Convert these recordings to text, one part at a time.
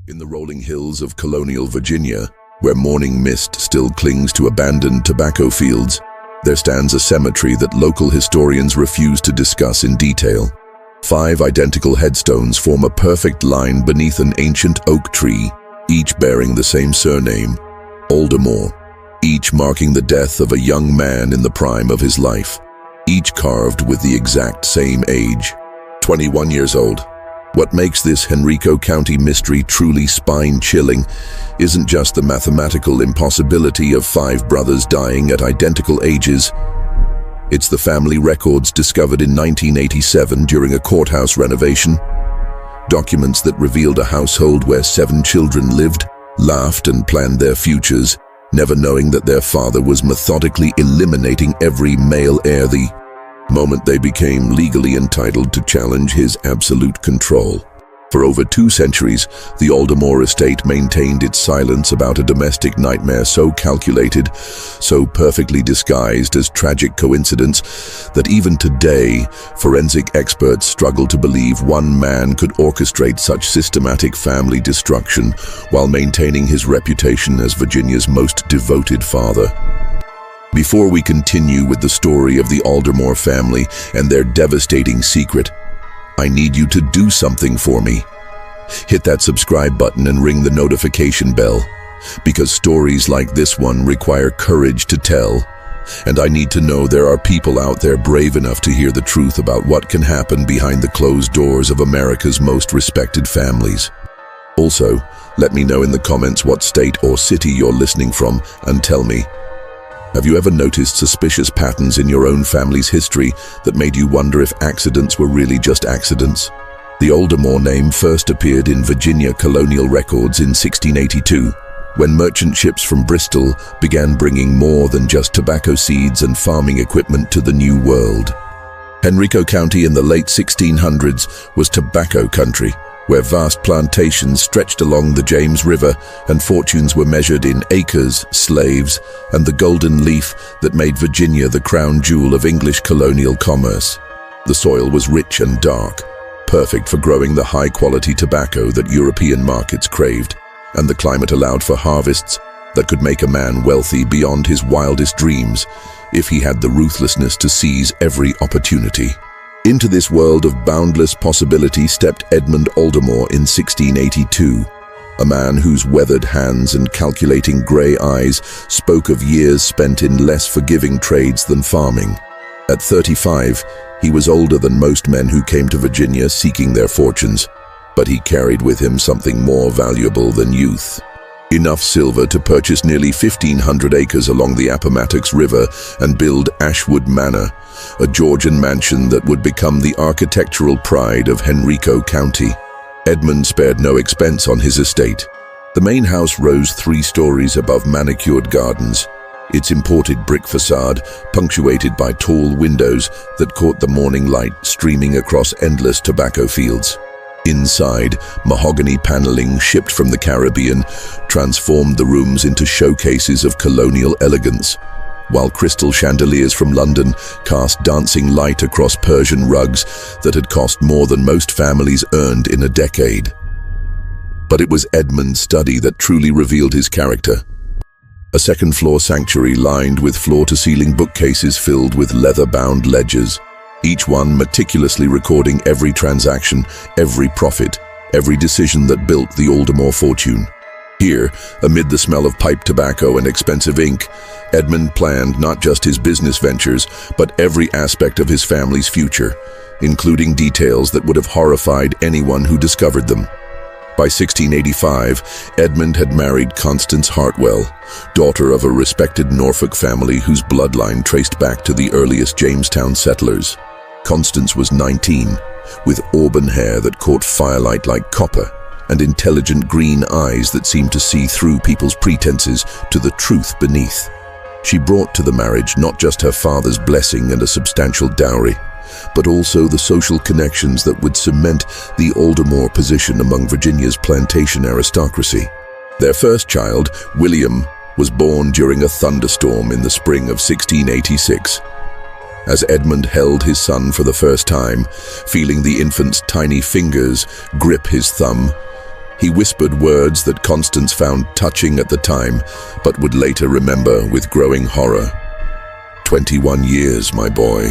In the rolling hills of colonial Virginia, where morning mist still clings to abandoned tobacco fields, there stands a cemetery that local historians refuse to discuss in detail. 5 identical headstones form a perfect line beneath an ancient oak tree, each bearing the same surname, Aldermore, each marking the death of a young man in the prime of his life, each carved with the exact same age, 21 years old. What makes this Henrico County mystery truly spine-chilling isn't just the mathematical impossibility of 5 brothers dying at identical ages. It's the family records discovered in 1987 during a courthouse renovation. Documents that revealed a household where 7 children lived, laughed, and planned their futures, never knowing that their father was methodically eliminating every male heir the moment they became legally entitled to challenge his absolute control. For over 2 centuries, the Aldermore estate maintained its silence about a domestic nightmare so calculated, so perfectly disguised as tragic coincidence, that even today, forensic experts struggle to believe one man could orchestrate such systematic family destruction while maintaining his reputation as Virginia's most devoted father. Before we continue with the story of the Aldermore family and their devastating secret, I need you to do something for me. Hit that subscribe button and ring the notification bell, because stories like this one require courage to tell, and I need to know there are people out there brave enough to hear the truth about what can happen behind the closed doors of America's most respected families. Also, let me know in the comments what state or city you're listening from, and tell me, have you ever noticed suspicious patterns in your own family's history that made you wonder if accidents were really just accidents? The Aldermore name first appeared in Virginia colonial records in 1682, when merchant ships from Bristol began bringing more than just tobacco seeds and farming equipment to the New World. Henrico County in the late 1600s was tobacco country, where vast plantations stretched along the James River and fortunes were measured in acres, slaves, and the golden leaf that made Virginia the crown jewel of English colonial commerce. The soil was rich and dark, perfect for growing the high-quality tobacco that European markets craved, and the climate allowed for harvests that could make a man wealthy beyond his wildest dreams if he had the ruthlessness to seize every opportunity. Into this world of boundless possibility stepped Edmund Aldermore in 1682, a man whose weathered hands and calculating grey eyes spoke of years spent in less forgiving trades than farming. At 35, he was older than most men who came to Virginia seeking their fortunes, but he carried with him something more valuable than youth. Enough silver to purchase nearly 1,500 acres along the Appomattox River and build Ashwood Manor, a Georgian mansion that would become the architectural pride of Henrico County. Edmund spared no expense on his estate. The main house rose 3 stories above manicured gardens, its imported brick facade punctuated by tall windows that caught the morning light streaming across endless tobacco fields. Inside, mahogany paneling shipped from the Caribbean transformed the rooms into showcases of colonial elegance, while crystal chandeliers from London cast dancing light across Persian rugs that had cost more than most families earned in a decade. But it was Edmund's study that truly revealed his character. A second-floor sanctuary lined with floor-to-ceiling bookcases filled with leather-bound ledgers, each one meticulously recording every transaction, every profit, every decision that built the Aldermore fortune. Here, amid the smell of pipe tobacco and expensive ink, Edmund planned not just his business ventures, but every aspect of his family's future, including details that would have horrified anyone who discovered them. By 1685, Edmund had married Constance Hartwell, daughter of a respected Norfolk family whose bloodline traced back to the earliest Jamestown settlers. Constance was 19, with auburn hair that caught firelight like copper, and intelligent green eyes that seemed to see through people's pretenses to the truth beneath. She brought to the marriage not just her father's blessing and a substantial dowry, but also the social connections that would cement the Aldermore position among Virginia's plantation aristocracy. Their first child, William, was born during a thunderstorm in the spring of 1686. As Edmund held his son for the first time, feeling the infant's tiny fingers grip his thumb, He whispered words that Constance found touching at the time, but would later remember with growing horror. 21 years, my boy.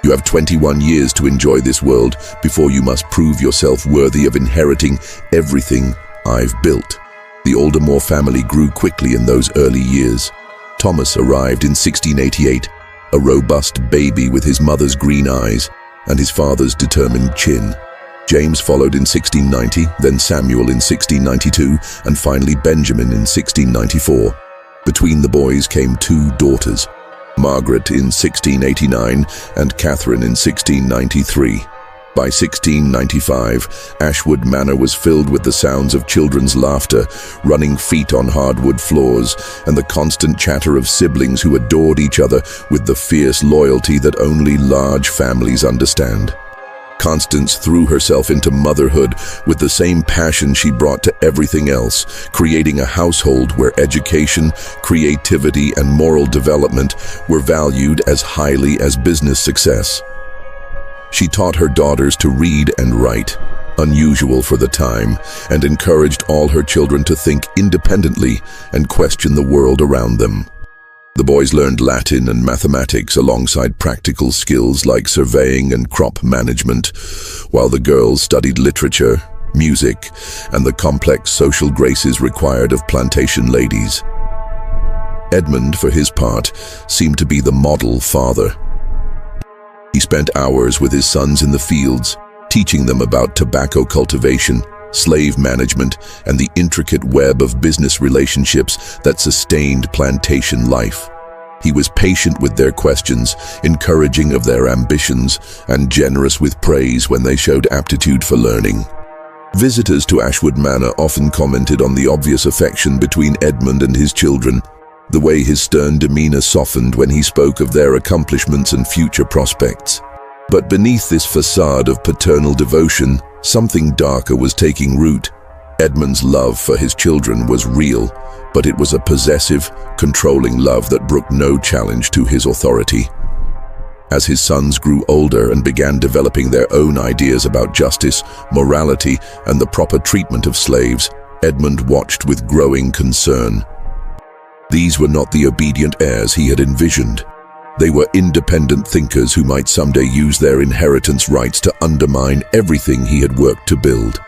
You have 21 years to enjoy this world before you must prove yourself worthy of inheriting everything I've built. The Aldermore family grew quickly in those early years. Thomas arrived in 1688, a robust baby with his mother's green eyes and his father's determined chin. James followed in 1690, then Samuel in 1692, and finally Benjamin in 1694. Between the boys came two daughters, Margaret in 1689 and Catherine in 1693. By 1695, Ashwood Manor was filled with the sounds of children's laughter, running feet on hardwood floors, and the constant chatter of siblings who adored each other with the fierce loyalty that only large families understand. Constance threw herself into motherhood with the same passion she brought to everything else, creating a household where education, creativity, and moral development were valued as highly as business success. She taught her daughters to read and write, unusual for the time, and encouraged all her children to think independently and question the world around them. The boys learned Latin and mathematics alongside practical skills like surveying and crop management, while the girls studied literature, music, and the complex social graces required of plantation ladies. Edmund, for his part, seemed to be the model father. He spent hours with his sons in the fields, teaching them about tobacco cultivation, slave management, and the intricate web of business relationships that sustained plantation life. He was patient with their questions, encouraging of their ambitions, and generous with praise when they showed aptitude for learning. Visitors to Ashwood Manor often commented on the obvious affection between Edmund and his children, the way his stern demeanor softened when he spoke of their accomplishments and future prospects. But beneath this facade of paternal devotion, something darker was taking root. Edmund's love for his children was real, but it was a possessive, controlling love that brooked no challenge to his authority. As his sons grew older and began developing their own ideas about justice, morality, and the proper treatment of slaves, Edmund watched with growing concern. These were not the obedient heirs he had envisioned. They were independent thinkers who might someday use their inheritance rights to undermine everything he had worked to build.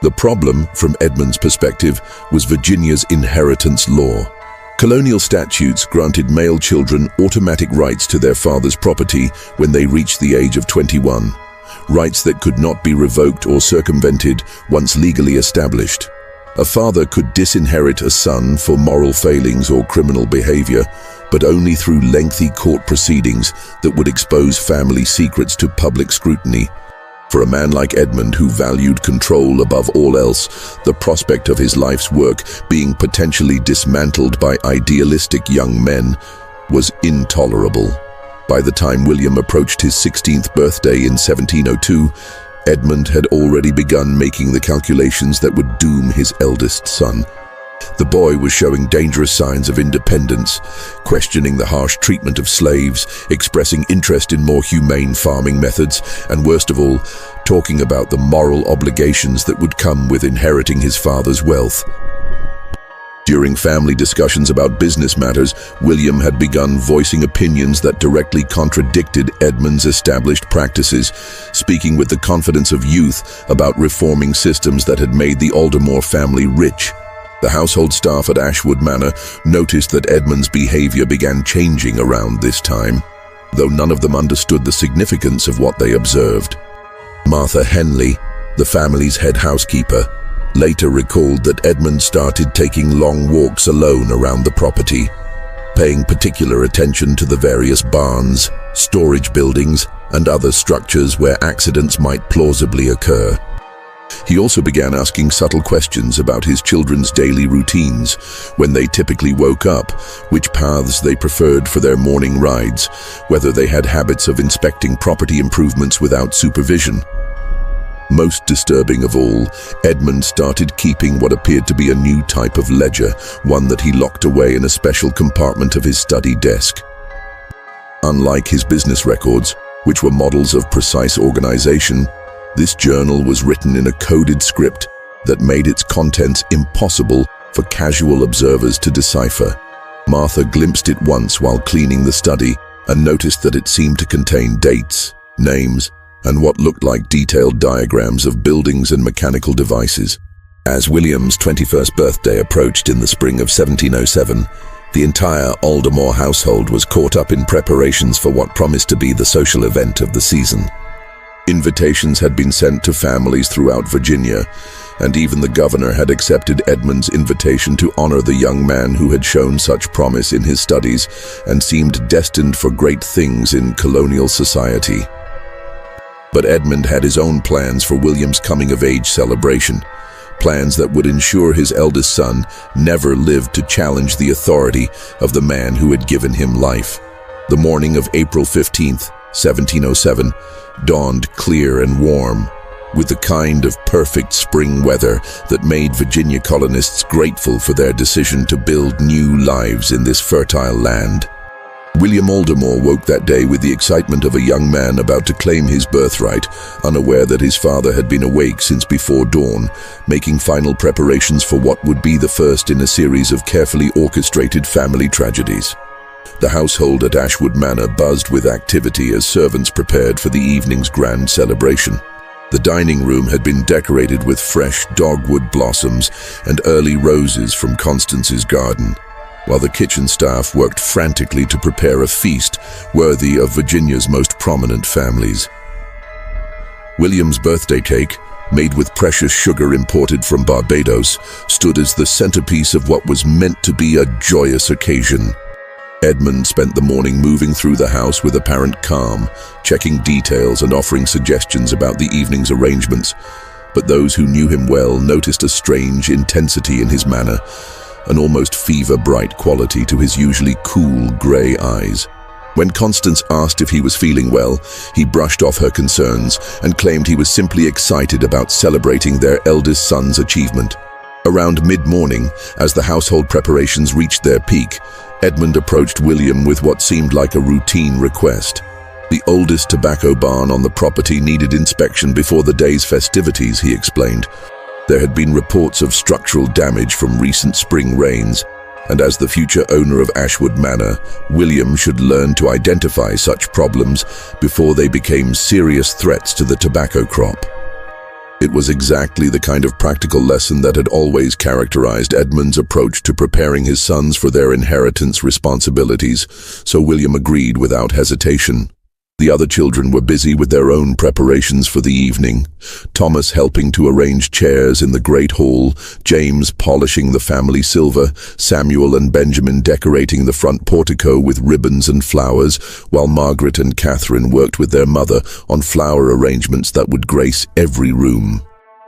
The problem, from Edmund's perspective, was Virginia's inheritance law. Colonial statutes granted male children automatic rights to their father's property when they reached the age of 21, rights that could not be revoked or circumvented once legally established. A father could disinherit a son for moral failings or criminal behavior, but only through lengthy court proceedings that would expose family secrets to public scrutiny. For a man like Edmund, who valued control above all else, the prospect of his life's work being potentially dismantled by idealistic young men was intolerable. By the time William approached his 16th birthday in 1702, Edmund had already begun making the calculations that would doom his eldest son. The boy was showing dangerous signs of independence, questioning the harsh treatment of slaves, expressing interest in more humane farming methods, and worst of all, talking about the moral obligations that would come with inheriting his father's wealth. During family discussions about business matters, William had begun voicing opinions that directly contradicted Edmund's established practices, speaking with the confidence of youth about reforming systems that had made the Aldermore family rich. The household staff at Ashwood Manor noticed that Edmund's behavior began changing around this time, though none of them understood the significance of what they observed. Martha Henley, the family's head housekeeper, later recalled that Edmund started taking long walks alone around the property, paying particular attention to the various barns, storage buildings, and other structures where accidents might plausibly occur. He also began asking subtle questions about his children's daily routines, when they typically woke up, which paths they preferred for their morning rides, whether they had habits of inspecting property improvements without supervision. Most disturbing of all, Edmund started keeping what appeared to be a new type of ledger, one that he locked away in a special compartment of his study desk. Unlike his business records, which were models of precise organization, this journal was written in a coded script that made its contents impossible for casual observers to decipher. Martha glimpsed it once while cleaning the study and noticed that it seemed to contain dates, names, and what looked like detailed diagrams of buildings and mechanical devices. As William's 21st birthday approached in the spring of 1707, the entire Aldermore household was caught up in preparations for what promised to be the social event of the season. Invitations had been sent to families throughout Virginia, and even the governor had accepted Edmund's invitation to honor the young man who had shown such promise in his studies and seemed destined for great things in colonial society. But Edmund had his own plans for William's coming-of-age celebration, plans that would ensure his eldest son never lived to challenge the authority of the man who had given him life. The morning of April 15th, 1707, dawned clear and warm, with the kind of perfect spring weather that made Virginia colonists grateful for their decision to build new lives in this fertile land. William Aldermore woke that day with the excitement of a young man about to claim his birthright, unaware that his father had been awake since before dawn, making final preparations for what would be the first in a series of carefully orchestrated family tragedies. The household at Ashwood Manor buzzed with activity as servants prepared for the evening's grand celebration. The dining room had been decorated with fresh dogwood blossoms and early roses from Constance's garden, while the kitchen staff worked frantically to prepare a feast worthy of Virginia's most prominent families. William's birthday cake, made with precious sugar imported from Barbados, stood as the centerpiece of what was meant to be a joyous occasion. Edmund spent the morning moving through the house with apparent calm, checking details and offering suggestions about the evening's arrangements. But those who knew him well noticed a strange intensity in his manner, an almost fever-bright quality to his usually cool grey eyes. When Constance asked if he was feeling well, he brushed off her concerns and claimed he was simply excited about celebrating their eldest son's achievement. Around mid-morning, as the household preparations reached their peak, Edmund approached William with what seemed like a routine request. The oldest tobacco barn on the property needed inspection before the day's festivities, he explained. There had been reports of structural damage from recent spring rains, and as the future owner of Ashwood Manor, William should learn to identify such problems before they became serious threats to the tobacco crop. It was exactly the kind of practical lesson that had always characterized Edmund's approach to preparing his sons for their inheritance responsibilities, so William agreed without hesitation. The other children were busy with their own preparations for the evening, Thomas helping to arrange chairs in the great hall, James polishing the family silver, Samuel and Benjamin decorating the front portico with ribbons and flowers, while Margaret and Catherine worked with their mother on flower arrangements that would grace every room.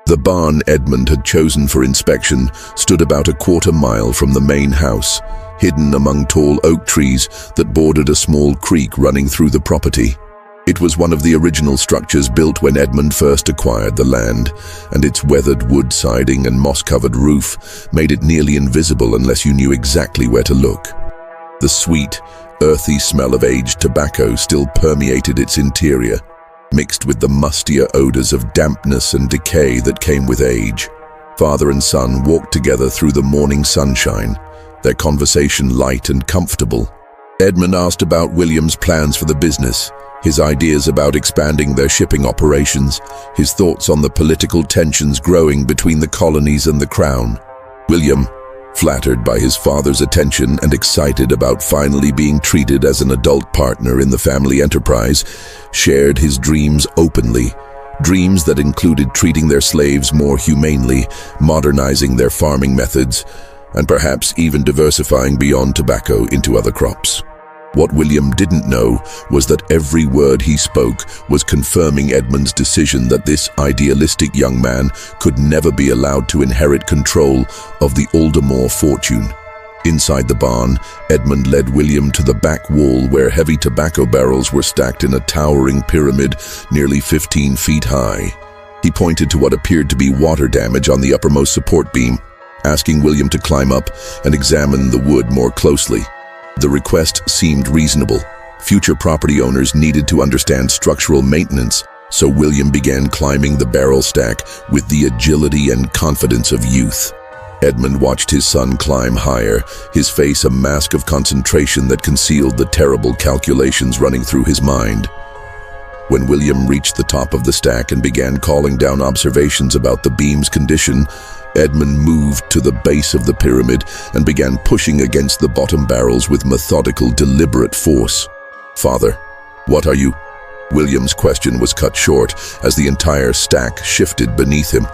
The barn Edmund had chosen for inspection stood about a quarter-mile from the main house, hidden among tall oak trees that bordered a small creek running through the property. It was one of the original structures built when Edmund first acquired the land, and its weathered wood siding and moss-covered roof made it nearly invisible unless you knew exactly where to look. The sweet, earthy smell of aged tobacco still permeated its interior, mixed with the mustier odors of dampness and decay that came with age. Father and son walked together through the morning sunshine, their conversation light and comfortable. Edmund asked about William's plans for the business, his ideas about expanding their shipping operations, his thoughts on the political tensions growing between the colonies and the crown. William, flattered by his father's attention and excited about finally being treated as an adult partner in the family enterprise, shared his dreams openly, dreams that included treating their slaves more humanely, modernizing their farming methods, and perhaps even diversifying beyond tobacco into other crops. What William didn't know was that every word he spoke was confirming Edmund's decision that this idealistic young man could never be allowed to inherit control of the Aldermore fortune. Inside the barn, Edmund led William to the back wall where heavy tobacco barrels were stacked in a towering pyramid nearly 15 feet high. He pointed to what appeared to be water damage on the uppermost support beam, asking William to climb up and examine the wood more closely. The request seemed reasonable. Future property owners needed to understand structural maintenance So William began climbing the barrel stack with the agility and confidence of youth. Edmund watched his son climb higher, his face a mask of concentration that concealed the terrible calculations running through his mind. When William reached the top of the stack and began calling down observations about the beam's condition, Edmund moved to the base of the pyramid and began pushing against the bottom barrels with methodical, deliberate force. "Father, what are you?" William's question was cut short as the entire stack shifted beneath him.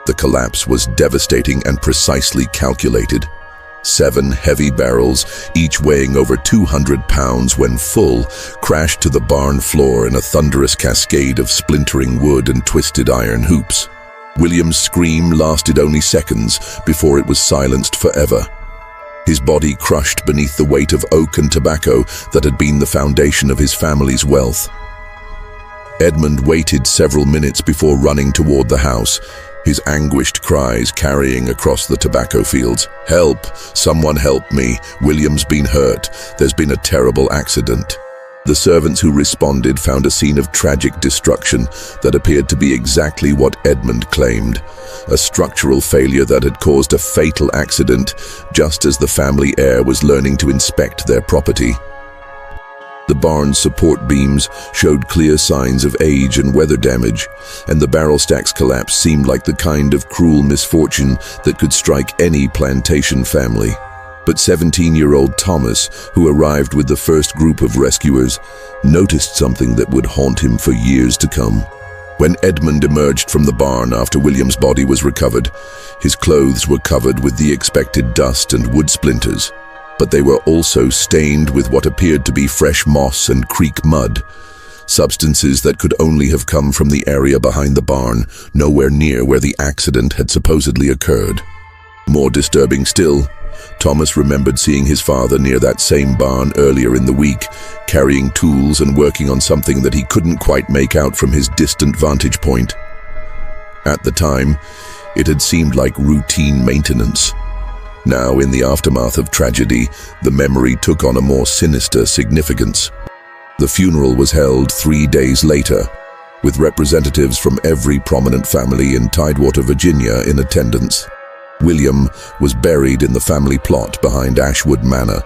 The collapse was devastating and precisely calculated. 7 heavy barrels, each weighing over 200 pounds when full, crashed to the barn floor in a thunderous cascade of splintering wood and twisted iron hoops. William's scream lasted only seconds before it was silenced forever. His body crushed beneath the weight of oak and tobacco that had been the foundation of his family's wealth. Edmund waited several minutes before running toward the house, his anguished cries carrying across the tobacco fields. "Help! Someone help me! William's been hurt. There's been a terrible accident." The servants who responded found a scene of tragic destruction that appeared to be exactly what Edmund claimed, a structural failure that had caused a fatal accident just as the family heir was learning to inspect their property. The barn's support beams showed clear signs of age and weather damage, and the barrel stack's collapse seemed like the kind of cruel misfortune that could strike any plantation family. But 17-year-old Thomas, who arrived with the first group of rescuers, noticed something that would haunt him for years to come. When Edmund emerged from the barn after William's body was recovered, his clothes were covered with the expected dust and wood splinters, but they were also stained with what appeared to be fresh moss and creek mud, substances that could only have come from the area behind the barn, nowhere near where the accident had supposedly occurred. More disturbing still, Thomas remembered seeing his father near that same barn earlier in the week, carrying tools and working on something that he couldn't quite make out from his distant vantage point. At the time, it had seemed like routine maintenance. Now, in the aftermath of tragedy, the memory took on a more sinister significance. The funeral was held 3 days later, with representatives from every prominent family in Tidewater, Virginia in attendance. William was buried in the family plot behind Ashwood Manor,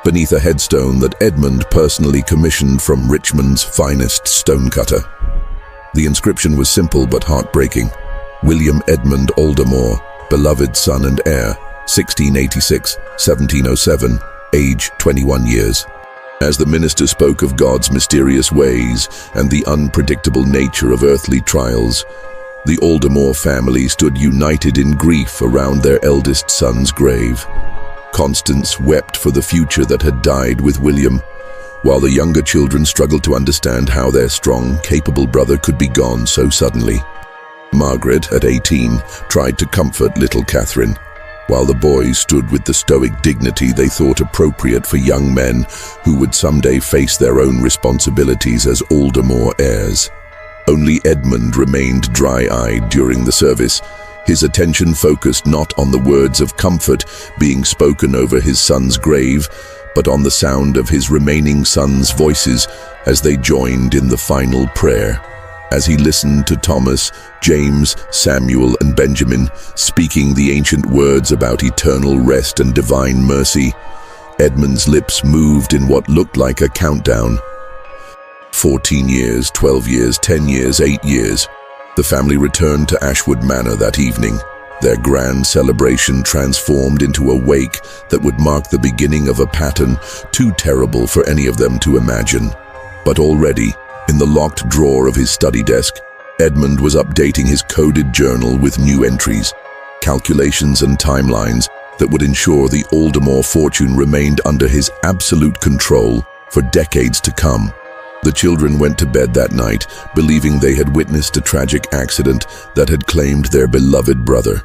beneath a headstone that Edmund personally commissioned from Richmond's finest stonecutter. The inscription was simple but heartbreaking. William Edmund Aldermore, beloved son and heir, 1686-1707, age 21 years. As the minister spoke of God's mysterious ways and the unpredictable nature of earthly trials, the Aldermore family stood united in grief around their eldest son's grave. Constance wept for the future that had died with William, while the younger children struggled to understand how their strong, capable brother could be gone so suddenly. Margaret, at 18, tried to comfort little Catherine, while the boys stood with the stoic dignity they thought appropriate for young men who would someday face their own responsibilities as Aldermore heirs. Only Edmund remained dry-eyed during the service, his attention focused not on the words of comfort being spoken over his son's grave, but on the sound of his remaining sons' voices as they joined in the final prayer. As he listened to Thomas, James, Samuel, and Benjamin speaking the ancient words about eternal rest and divine mercy, Edmund's lips moved in what looked like a countdown. 14 years, 12 years, 10 years, 8 years. The family returned to Ashwood Manor that evening, their grand celebration transformed into a wake that would mark the beginning of a pattern too terrible for any of them to imagine. But already, in the locked drawer of his study desk, Edmund was updating his coded journal with new entries, calculations and timelines that would ensure the Aldermore fortune remained under his absolute control for decades to come. The children went to bed that night, believing they had witnessed a tragic accident that had claimed their beloved brother.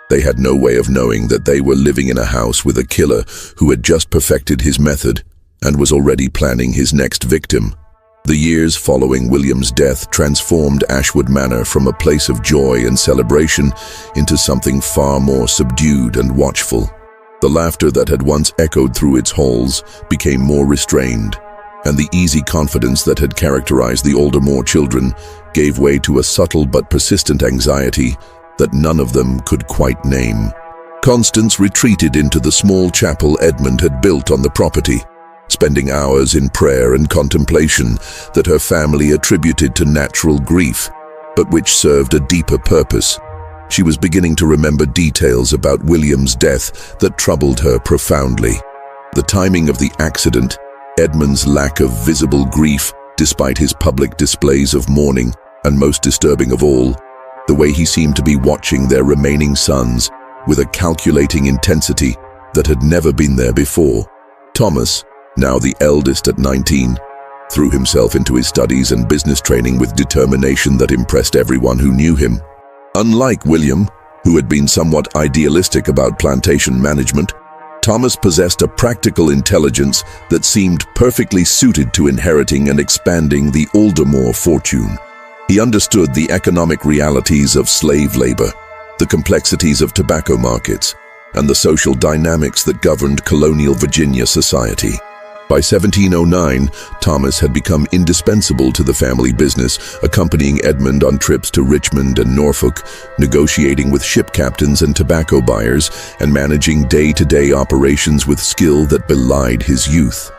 They had no way of knowing that they were living in a house with a killer who had just perfected his method and was already planning his next victim. The years following William's death transformed Ashwood Manor from a place of joy and celebration into something far more subdued and watchful. The laughter that had once echoed through its halls became more restrained, and the easy confidence that had characterized the Aldermore children gave way to a subtle but persistent anxiety that none of them could quite name. Constance retreated into the small chapel Edmund had built on the property, spending hours in prayer and contemplation that her family attributed to natural grief, but which served a deeper purpose. She was beginning to remember details about William's death that troubled her profoundly. The timing of the accident, Edmund's lack of visible grief despite his public displays of mourning, and most disturbing of all, the way he seemed to be watching their remaining sons with a calculating intensity that had never been there before. Thomas, now the eldest at 19, threw himself into his studies and business training with determination that impressed everyone who knew him. Unlike William, who had been somewhat idealistic about plantation management, Thomas possessed a practical intelligence that seemed perfectly suited to inheriting and expanding the Aldermore fortune. He understood the economic realities of slave labor, the complexities of tobacco markets, and the social dynamics that governed colonial Virginia society. By 1709, Thomas had become indispensable to the family business, accompanying Edmund on trips to Richmond and Norfolk, negotiating with ship captains and tobacco buyers, and managing day-to-day operations with skill that belied his youth.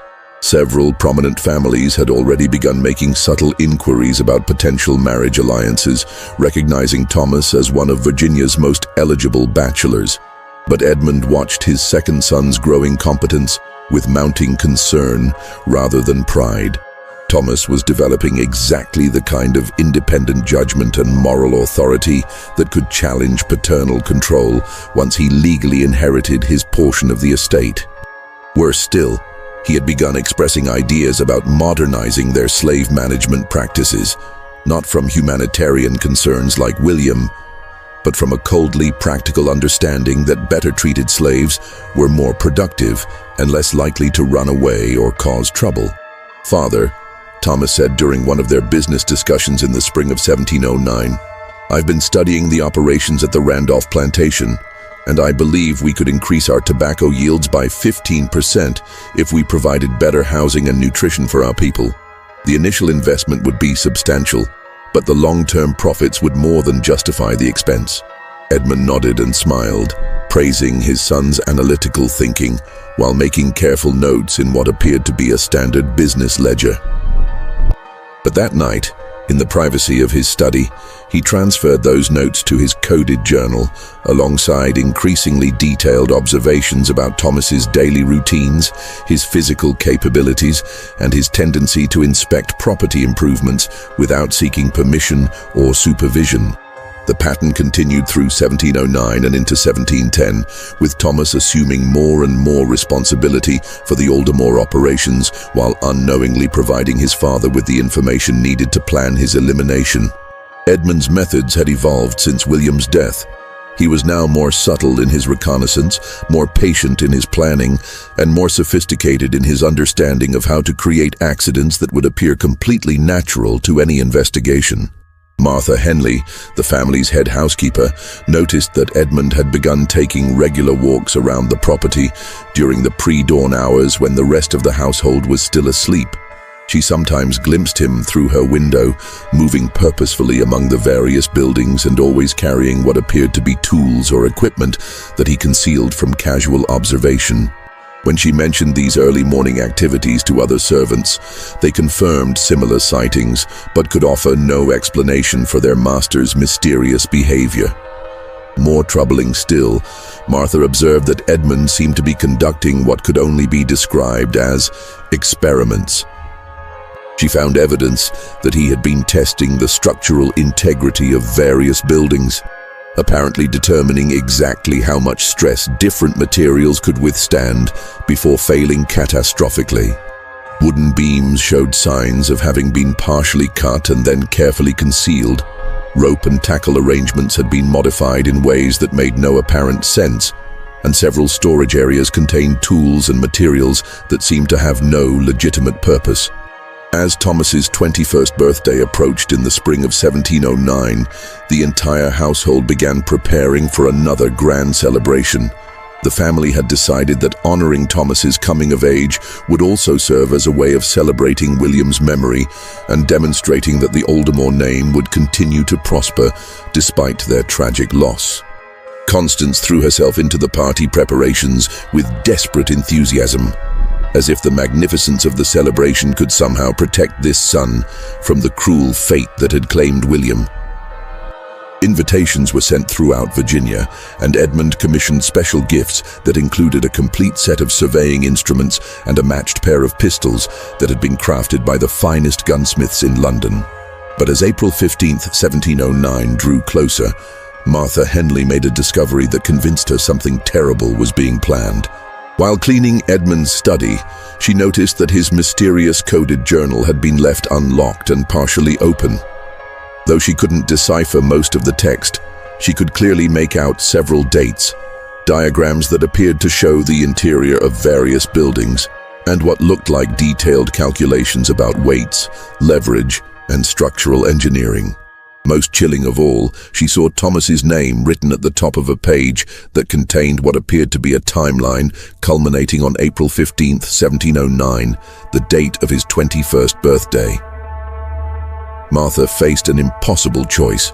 Several prominent families had already begun making subtle inquiries about potential marriage alliances, recognizing Thomas as one of Virginia's most eligible bachelors. But Edmund watched his second son's growing competence with mounting concern rather than pride. Thomas was developing exactly the kind of independent judgment and moral authority that could challenge paternal control once he legally inherited his portion of the estate. Worse still, he had begun expressing ideas about modernizing their slave management practices, not from humanitarian concerns like William, but from a coldly practical understanding that better-treated slaves were more productive and less likely to run away or cause trouble. "Father," Thomas said during one of their business discussions in the spring of 1709, "I've been studying the operations at the Randolph Plantation, and I believe we could increase our tobacco yields by 15% if we provided better housing and nutrition for our people. The initial investment would be substantial, but the long-term profits would more than justify the expense." Edmund nodded and smiled, praising his son's analytical thinking while making careful notes in what appeared to be a standard business ledger. But that night, in the privacy of his study, he transferred those notes to his coded journal, alongside increasingly detailed observations about Thomas's daily routines, his physical capabilities, and his tendency to inspect property improvements without seeking permission or supervision. The pattern continued through 1709 and into 1710, with Thomas assuming more and more responsibility for the Aldermore operations while unknowingly providing his father with the information needed to plan his elimination. Edmund's methods had evolved since William's death. He was now more subtle in his reconnaissance, more patient in his planning, and more sophisticated in his understanding of how to create accidents that would appear completely natural to any investigation. Martha Henley, the family's head housekeeper, noticed that Edmund had begun taking regular walks around the property during the pre-dawn hours when the rest of the household was still asleep. She sometimes glimpsed him through her window, moving purposefully among the various buildings and always carrying what appeared to be tools or equipment that he concealed from casual observation. When she mentioned these early morning activities to other servants, they confirmed similar sightings, but could offer no explanation for their master's mysterious behavior. More troubling still, Martha observed that Edmund seemed to be conducting what could only be described as experiments. She found evidence that he had been testing the structural integrity of various buildings, apparently determining exactly how much stress different materials could withstand before failing catastrophically. Wooden beams showed signs of having been partially cut and then carefully concealed. Rope and tackle arrangements had been modified in ways that made no apparent sense, and several storage areas contained tools and materials that seemed to have no legitimate purpose. As Thomas's 21st birthday approached in the spring of 1709, the entire household began preparing for another grand celebration. The family had decided that honoring Thomas's coming of age would also serve as a way of celebrating William's memory and demonstrating that the Aldermore name would continue to prosper despite their tragic loss. Constance threw herself into the party preparations with desperate enthusiasm, as if the magnificence of the celebration could somehow protect this son from the cruel fate that had claimed William. Invitations were sent throughout Virginia, and Edmund commissioned special gifts that included a complete set of surveying instruments and a matched pair of pistols that had been crafted by the finest gunsmiths in London. But as April 15, 1709 drew closer, Martha Henley made a discovery that convinced her something terrible was being planned. While cleaning Edmund's study, she noticed that his mysterious coded journal had been left unlocked and partially open. Though she couldn't decipher most of the text, she could clearly make out several dates, diagrams that appeared to show the interior of various buildings, and what looked like detailed calculations about weights, leverage, and structural engineering. Most chilling of all, she saw Thomas's name written at the top of a page that contained what appeared to be a timeline culminating on April 15, 1709, the date of his 21st birthday. Martha faced an impossible choice.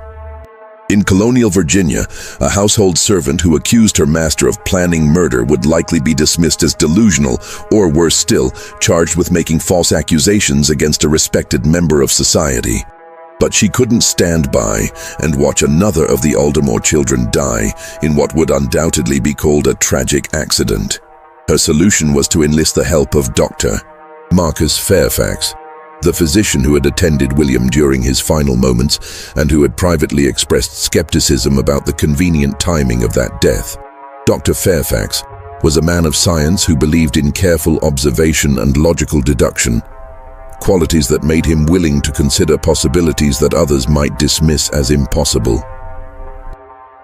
In colonial Virginia, a household servant who accused her master of planning murder would likely be dismissed as delusional, or worse still, charged with making false accusations against a respected member of society. But she couldn't stand by and watch another of the Aldermore children die in what would undoubtedly be called a tragic accident. Her solution was to enlist the help of Dr. Marcus Fairfax, the physician who had attended William during his final moments and who had privately expressed skepticism about the convenient timing of that death. Dr. Fairfax was a man of science who believed in careful observation and logical deduction, qualities that made him willing to consider possibilities that others might dismiss as impossible.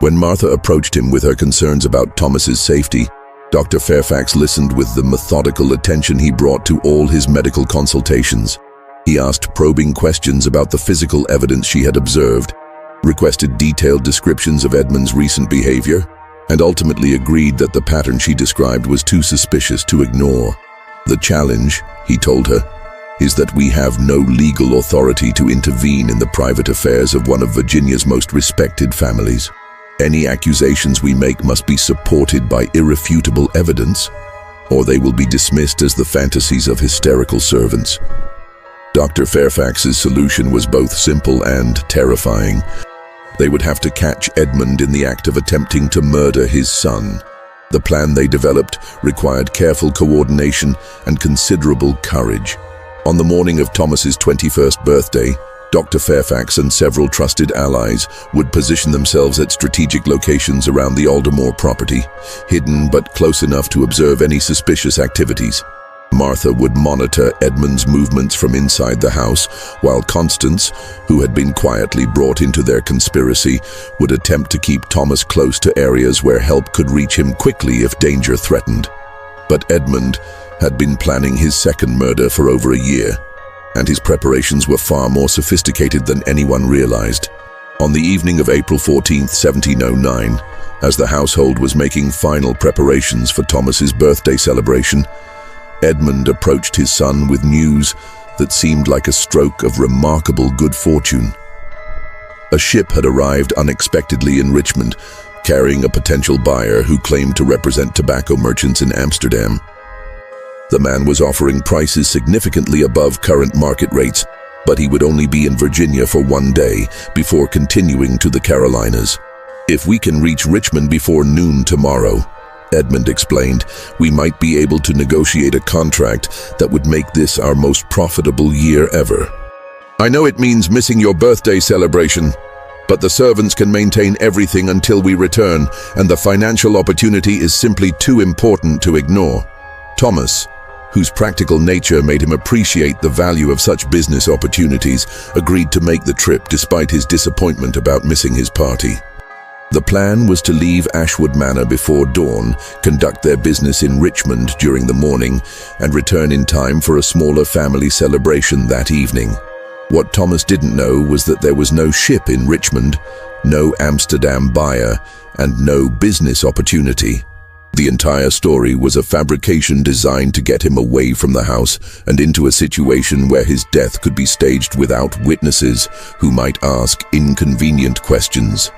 When Martha approached him with her concerns about Thomas's safety, Dr. Fairfax listened with the methodical attention he brought to all his medical consultations. He asked probing questions about the physical evidence she had observed, requested detailed descriptions of Edmund's recent behavior, and ultimately agreed that the pattern she described was too suspicious to ignore. "The challenge," he told her, "is that we have no legal authority to intervene in the private affairs of one of Virginia's most respected families. Any accusations we make must be supported by irrefutable evidence, or they will be dismissed as the fantasies of hysterical servants." Dr. Fairfax's solution was both simple and terrifying. They would have to catch Edmund in the act of attempting to murder his son. The plan they developed required careful coordination and considerable courage. On the morning of Thomas's 21st birthday, Dr. Fairfax and several trusted allies would position themselves at strategic locations around the Aldermore property, hidden but close enough to observe any suspicious activities. Martha would monitor Edmund's movements from inside the house, while Constance, who had been quietly brought into their conspiracy, would attempt to keep Thomas close to areas where help could reach him quickly if danger threatened. But Edmund had been planning his second murder for over a year, and his preparations were far more sophisticated than anyone realized. On the evening of April 14, 1709, as the household was making final preparations for Thomas's birthday celebration, Edmund approached his son with news that seemed like a stroke of remarkable good fortune. A ship had arrived unexpectedly in Richmond, carrying a potential buyer who claimed to represent tobacco merchants in Amsterdam. The man was offering prices significantly above current market rates, but he would only be in Virginia for one day before continuing to the Carolinas. "If we can reach Richmond before noon tomorrow," Edmund explained, "we might be able to negotiate a contract that would make this our most profitable year ever. I know it means missing your birthday celebration, but the servants can maintain everything until we return, and the financial opportunity is simply too important to ignore." Thomas, whose practical nature made him appreciate the value of such business opportunities, agreed to make the trip despite his disappointment about missing his party. The plan was to leave Ashwood Manor before dawn, conduct their business in Richmond during the morning, and return in time for a smaller family celebration that evening. What Thomas didn't know was that there was no ship in Richmond, no Amsterdam buyer, and no business opportunity. The entire story was a fabrication designed to get him away from the house and into a situation where his death could be staged without witnesses who might ask inconvenient questions.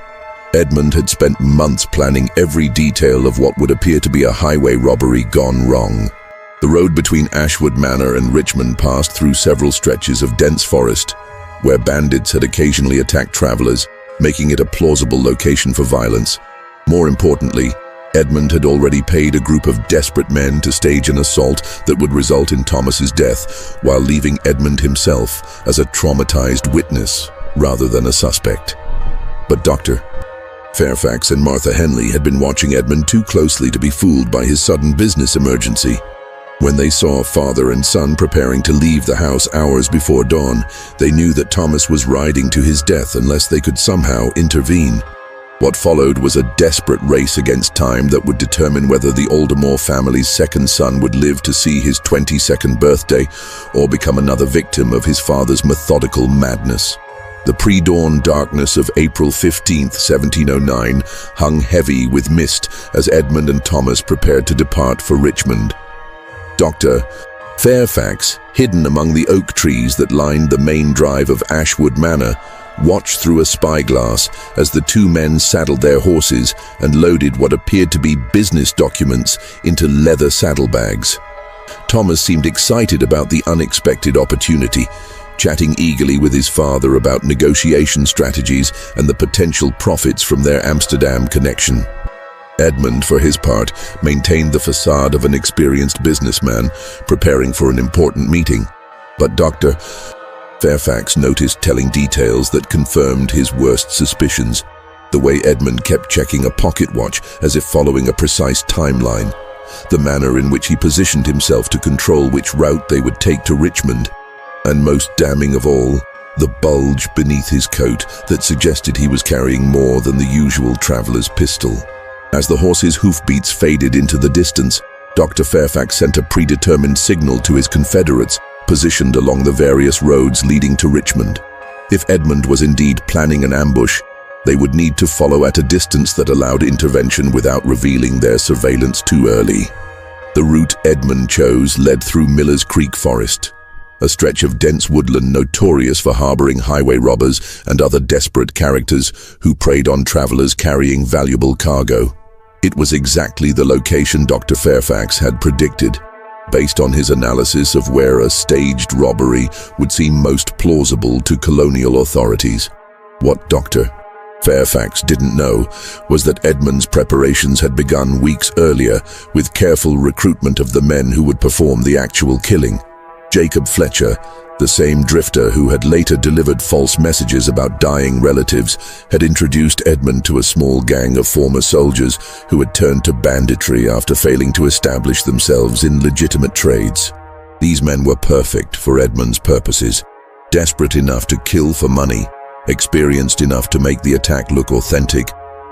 Edmund had spent months planning every detail of what would appear to be a highway robbery gone wrong. The road between Ashwood Manor and Richmond passed through several stretches of dense forest, where bandits had occasionally attacked travelers, making it a plausible location for violence. More importantly, Edmund had already paid a group of desperate men to stage an assault that would result in Thomas's death, while leaving Edmund himself as a traumatized witness rather than a suspect. But Dr. Fairfax and Martha Henley had been watching Edmund too closely to be fooled by his sudden business emergency. When they saw father and son preparing to leave the house hours before dawn, they knew that Thomas was riding to his death unless they could somehow intervene. What followed was a desperate race against time that would determine whether the Aldermore family's second son would live to see his 22nd birthday or become another victim of his father's methodical madness. The pre-dawn darkness of April 15, 1709, hung heavy with mist as Edmund and Thomas prepared to depart for Richmond. Dr. Fairfax, hidden among the oak trees that lined the main drive of Ashwood Manor, watched through a spyglass as the two men saddled their horses and loaded what appeared to be business documents into leather saddlebags. Thomas seemed excited about the unexpected opportunity, chatting eagerly with his father about negotiation strategies and the potential profits from their Amsterdam connection. Edmund, for his part, maintained the facade of an experienced businessman, preparing for an important meeting. But Dr. Fairfax noticed telling details that confirmed his worst suspicions. The way Edmund kept checking a pocket watch as if following a precise timeline. The manner in which he positioned himself to control which route they would take to Richmond. And most damning of all, the bulge beneath his coat that suggested he was carrying more than the usual traveler's pistol. As the horse's hoofbeats faded into the distance, Dr. Fairfax sent a predetermined signal to his confederates positioned along the various roads leading to Richmond. If Edmund was indeed planning an ambush, they would need to follow at a distance that allowed intervention without revealing their surveillance too early. The route Edmund chose led through Miller's Creek Forest, a stretch of dense woodland notorious for harboring highway robbers and other desperate characters who preyed on travelers carrying valuable cargo. It was exactly the location Dr. Fairfax had predicted, based on his analysis of where a staged robbery would seem most plausible to colonial authorities. What Dr. Fairfax didn't know was that Edmund's preparations had begun weeks earlier with careful recruitment of the men who would perform the actual killing. Jacob Fletcher, the same drifter who had later delivered false messages about dying relatives, had introduced Edmund to a small gang of former soldiers who had turned to banditry after failing to establish themselves in legitimate trades. These men were perfect for Edmund's purposes, desperate enough to kill for money, experienced enough to make the attack look authentic,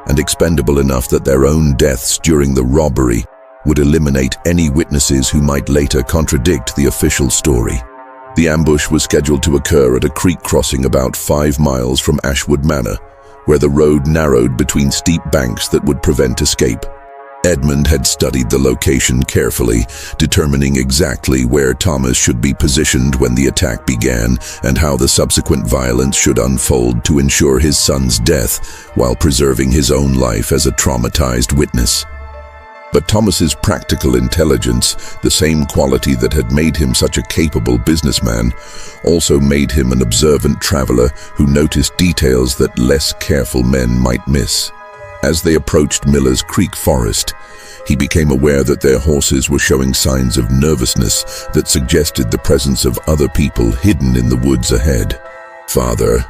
and expendable enough that their own deaths during the robbery would eliminate any witnesses who might later contradict the official story. The ambush was scheduled to occur at a creek crossing about 5 miles from Ashwood Manor, where the road narrowed between steep banks that would prevent escape. Edmund had studied the location carefully, determining exactly where Thomas should be positioned when the attack began and how the subsequent violence should unfold to ensure his son's death while preserving his own life as a traumatized witness. But Thomas's practical intelligence, the same quality that had made him such a capable businessman, also made him an observant traveler who noticed details that less careful men might miss. As they approached Miller's Creek Forest, he became aware that their horses were showing signs of nervousness that suggested the presence of other people hidden in the woods ahead. "Father,"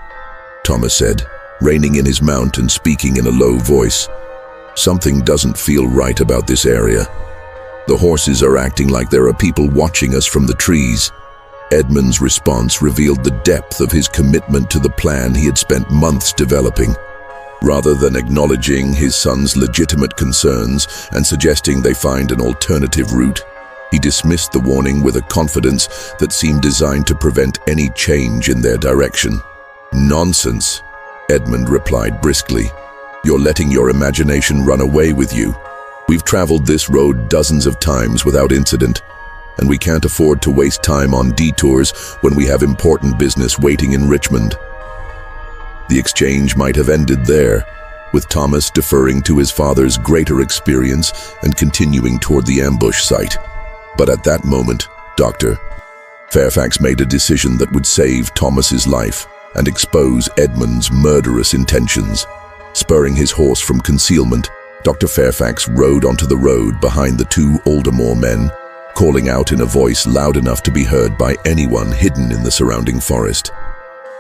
Thomas said, reining in his mount and speaking in a low voice, "something doesn't feel right about this area. The horses are acting like there are people watching us from the trees." Edmund's response revealed the depth of his commitment to the plan he had spent months developing. Rather than acknowledging his son's legitimate concerns and suggesting they find an alternative route, he dismissed the warning with a confidence that seemed designed to prevent any change in their direction. "Nonsense," Edmund replied briskly. "You're letting your imagination run away with you. We've traveled this road dozens of times without incident, and we can't afford to waste time on detours when we have important business waiting in Richmond." The exchange might have ended there, with Thomas deferring to his father's greater experience and continuing toward the ambush site. But at that moment, Dr. Fairfax made a decision that would save Thomas's life and expose Edmund's murderous intentions. Spurring his horse from concealment, Dr. Fairfax rode onto the road behind the two Aldermore men, calling out in a voice loud enough to be heard by anyone hidden in the surrounding forest.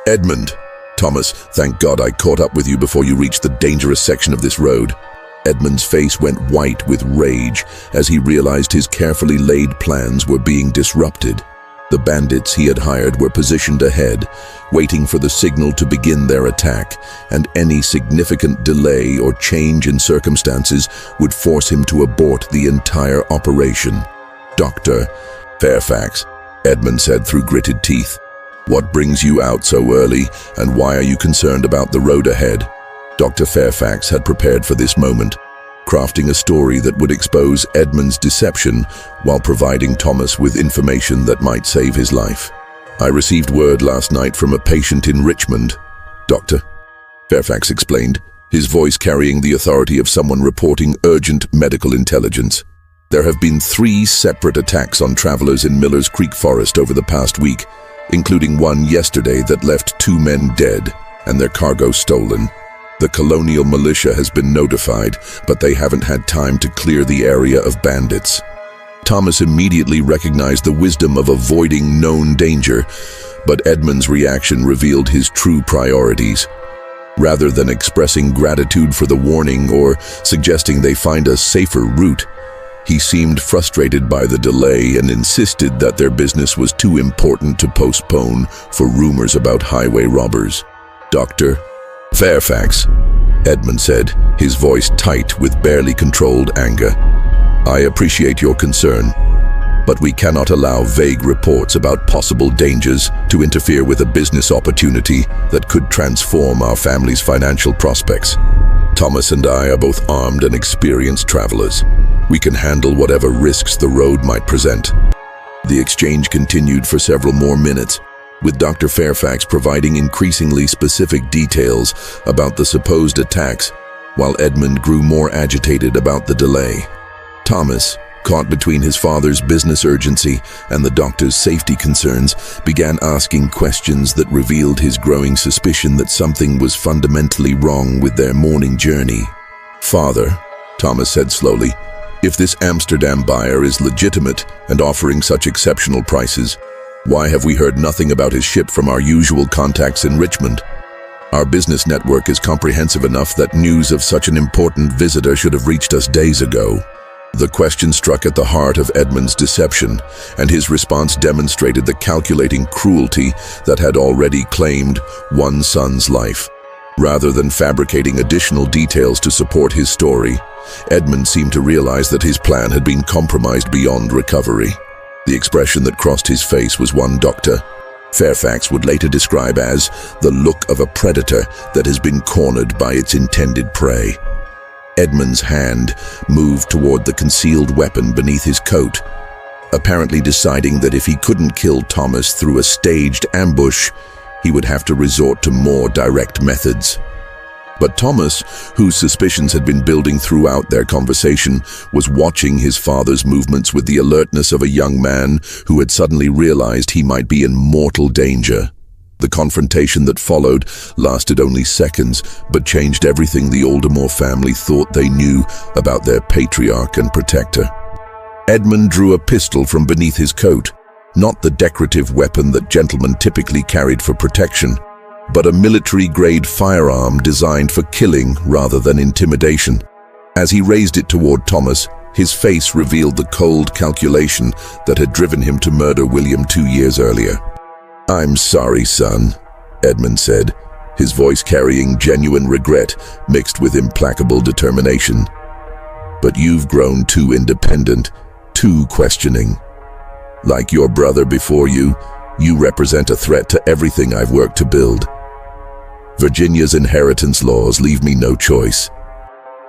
"Edmund! Thomas, thank God I caught up with you before you reached the dangerous section of this road." Edmund's face went white with rage as he realized his carefully laid plans were being disrupted. The bandits he had hired were positioned ahead, waiting for the signal to begin their attack, and any significant delay or change in circumstances would force him to abort the entire operation. "Dr. Fairfax," Edmund said through gritted teeth, "what brings you out so early, and why are you concerned about the road ahead?" Dr. Fairfax had prepared for this moment, crafting a story that would expose Edmund's deception while providing Thomas with information that might save his life. "I received word last night from a patient in Richmond, Dr. Fairfax explained, his voice carrying the authority of someone reporting urgent medical intelligence. "There have been 3 separate attacks on travelers in Miller's Creek Forest over the past week, including one yesterday that left 2 men dead and their cargo stolen. The colonial militia has been notified, but they haven't had time to clear the area of bandits." Thomas immediately recognized the wisdom of avoiding known danger, but Edmund's reaction revealed his true priorities. Rather than expressing gratitude for the warning or suggesting they find a safer route, he seemed frustrated by the delay and insisted that their business was too important to postpone for rumors about highway robbers. "Dr. Fairfax," Edmund said, his voice tight with barely controlled anger, "I appreciate your concern, but we cannot allow vague reports about possible dangers to interfere with a business opportunity that could transform our family's financial prospects. Thomas and I are both armed and experienced travelers. We can handle whatever risks the road might present." The exchange continued for several more minutes, with Dr. Fairfax providing increasingly specific details about the supposed attacks, while Edmund grew more agitated about the delay. Thomas, caught between his father's business urgency and the doctor's safety concerns, began asking questions that revealed his growing suspicion that something was fundamentally wrong with their morning journey. "Father," Thomas said slowly, "if this Amsterdam buyer is legitimate and offering such exceptional prices, why have we heard nothing about his ship from our usual contacts in Richmond? Our business network is comprehensive enough that news of such an important visitor should have reached us days ago." The question struck at the heart of Edmund's deception, and his response demonstrated the calculating cruelty that had already claimed one son's life. Rather than fabricating additional details to support his story, Edmund seemed to realize that his plan had been compromised beyond recovery. The expression that crossed his face was one Dr. Fairfax would later describe as the look of a predator that has been cornered by its intended prey. Edmund's hand moved toward the concealed weapon beneath his coat, apparently deciding that if he couldn't kill Thomas through a staged ambush, he would have to resort to more direct methods. But Thomas, whose suspicions had been building throughout their conversation, was watching his father's movements with the alertness of a young man who had suddenly realized he might be in mortal danger. The confrontation that followed lasted only seconds, but changed everything the Aldermore family thought they knew about their patriarch and protector. Edmund drew a pistol from beneath his coat, not the decorative weapon that gentlemen typically carried for protection, but a military-grade firearm designed for killing rather than intimidation. As he raised it toward Thomas, his face revealed the cold calculation that had driven him to murder William 2 years earlier. "I'm sorry, son," Edmund said, his voice carrying genuine regret mixed with implacable determination. "But you've grown too independent, too questioning. Like your brother before you, you represent a threat to everything I've worked to build. Virginia's inheritance laws leave me no choice."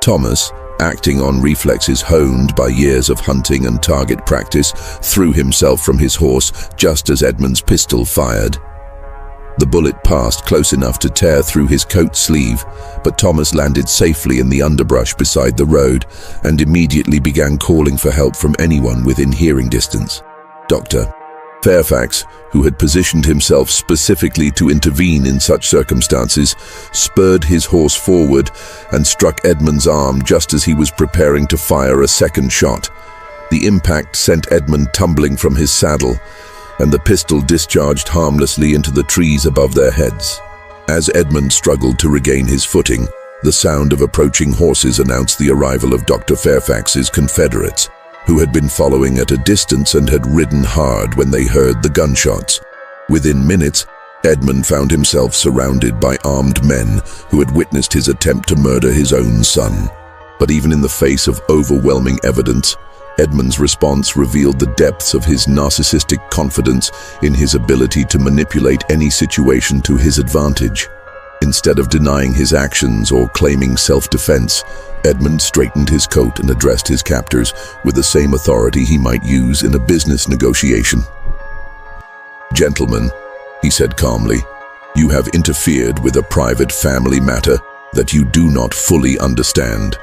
Thomas, acting on reflexes honed by years of hunting and target practice, threw himself from his horse just as Edmund's pistol fired. The bullet passed close enough to tear through his coat sleeve, but Thomas landed safely in the underbrush beside the road and immediately began calling for help from anyone within hearing distance. Dr. Fairfax, who had positioned himself specifically to intervene in such circumstances, spurred his horse forward and struck Edmund's arm just as he was preparing to fire a second shot. The impact sent Edmund tumbling from his saddle, and the pistol discharged harmlessly into the trees above their heads. As Edmund struggled to regain his footing, the sound of approaching horses announced the arrival of Dr. Fairfax's confederates, who had been following at a distance and had ridden hard when they heard the gunshots. Within minutes, Edmund found himself surrounded by armed men who had witnessed his attempt to murder his own son. But even in the face of overwhelming evidence, Edmund's response revealed the depths of his narcissistic confidence in his ability to manipulate any situation to his advantage. Instead of denying his actions or claiming self-defense, Edmund straightened his coat and addressed his captors with the same authority he might use in a business negotiation. "Gentlemen," he said calmly, "you have interfered with a private family matter that you do not fully understand.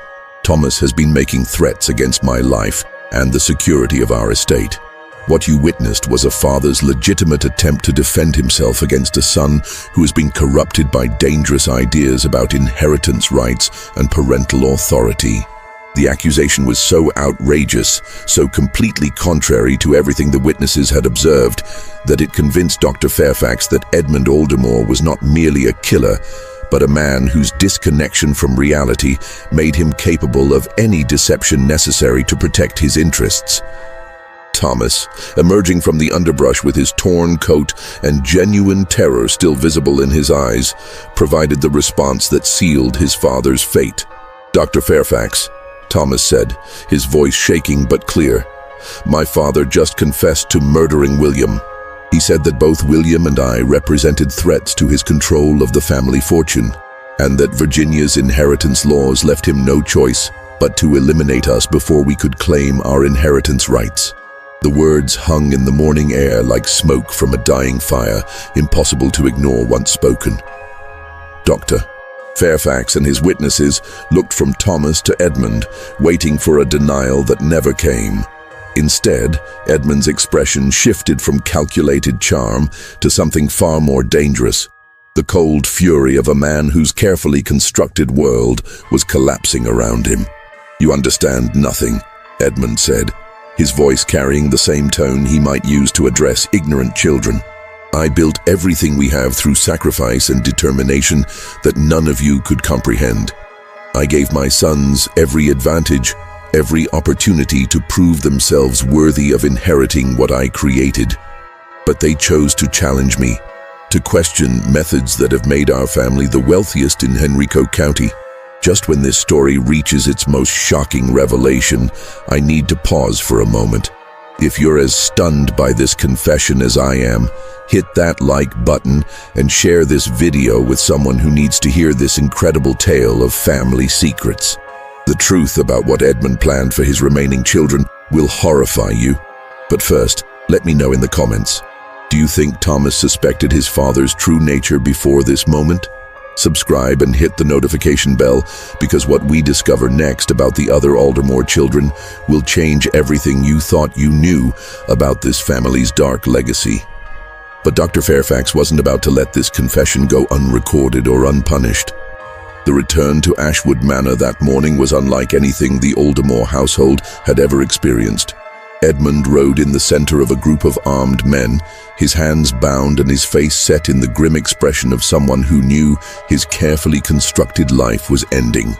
Thomas has been making threats against my life and the security of our estate. What you witnessed was a father's legitimate attempt to defend himself against a son who has been corrupted by dangerous ideas about inheritance rights and parental authority. The accusation was so outrageous, so completely contrary to everything the witnesses had observed, that it convinced Dr. Fairfax that Edmund Aldermore was not merely a killer, but a man whose disconnection from reality made him capable of any deception necessary to protect his interests." Thomas, emerging from the underbrush with his torn coat and genuine terror still visible in his eyes, provided the response that sealed his father's fate. "Dr. Fairfax," Thomas said, his voice shaking but clear, "my father just confessed to murdering William. He said that both William and I represented threats to his control of the family fortune, and that Virginia's inheritance laws left him no choice but to eliminate us before we could claim our inheritance rights." The words hung in the morning air like smoke from a dying fire, impossible to ignore once spoken. Dr. Fairfax and his witnesses looked from Thomas to Edmund, waiting for a denial that never came. Instead, Edmund's expression shifted from calculated charm to something far more dangerous, the cold fury of a man whose carefully constructed world was collapsing around him. "You understand nothing," Edmund said, his voice carrying the same tone he might use to address ignorant children. "I built everything we have through sacrifice and determination that none of you could comprehend. I gave my sons every advantage, every opportunity to prove themselves worthy of inheriting what I created. But they chose to challenge me, to question methods that have made our family the wealthiest in Henrico County. Just when this story reaches its most shocking revelation, I need to pause for a moment. If you're as stunned by this confession as I am, hit that like button and share this video with someone who needs to hear this incredible tale of family secrets. The truth about what Edmund planned for his remaining children will horrify you. But first, let me know in the comments. Do you think Thomas suspected his father's true nature before this moment? Subscribe and hit the notification bell, because what we discover next about the other Aldermore children will change everything you thought you knew about this family's dark legacy. But Dr. Fairfax wasn't about to let this confession go unrecorded or unpunished. The return to Ashwood Manor that morning was unlike anything the Aldermore household had ever experienced. Edmund rode in the center of a group of armed men, his hands bound and his face set in the grim expression of someone who knew his carefully constructed life was ending.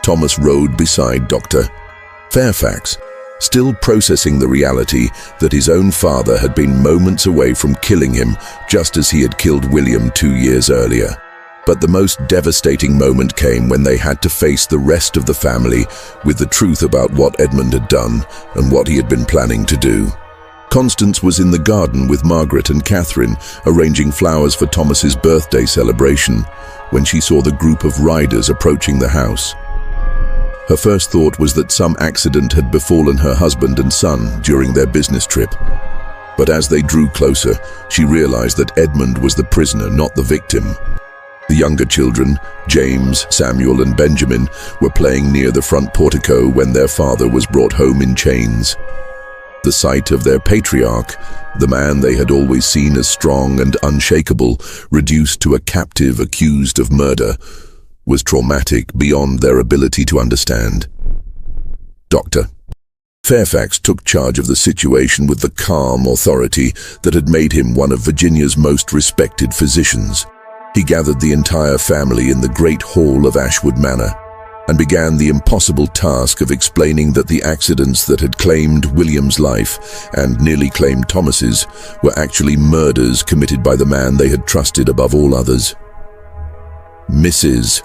Thomas rode beside Dr. Fairfax, still processing the reality that his own father had been moments away from killing him just as he had killed William 2 years earlier. But the most devastating moment came when they had to face the rest of the family with the truth about what Edmund had done and what he had been planning to do. Constance was in the garden with Margaret and Catherine, arranging flowers for Thomas's birthday celebration, when she saw the group of riders approaching the house. Her first thought was that some accident had befallen her husband and son during their business trip. But as they drew closer, she realized that Edmund was the prisoner, not the victim. The younger children, James, Samuel, and Benjamin, were playing near the front portico when their father was brought home in chains. The sight of their patriarch, the man they had always seen as strong and unshakable, reduced to a captive accused of murder, was traumatic beyond their ability to understand. Dr. Fairfax took charge of the situation with the calm authority that had made him one of Virginia's most respected physicians. He gathered the entire family in the great hall of Ashwood Manor and began the impossible task of explaining that the accidents that had claimed William's life and nearly claimed Thomas's were actually murders committed by the man they had trusted above all others. Mrs.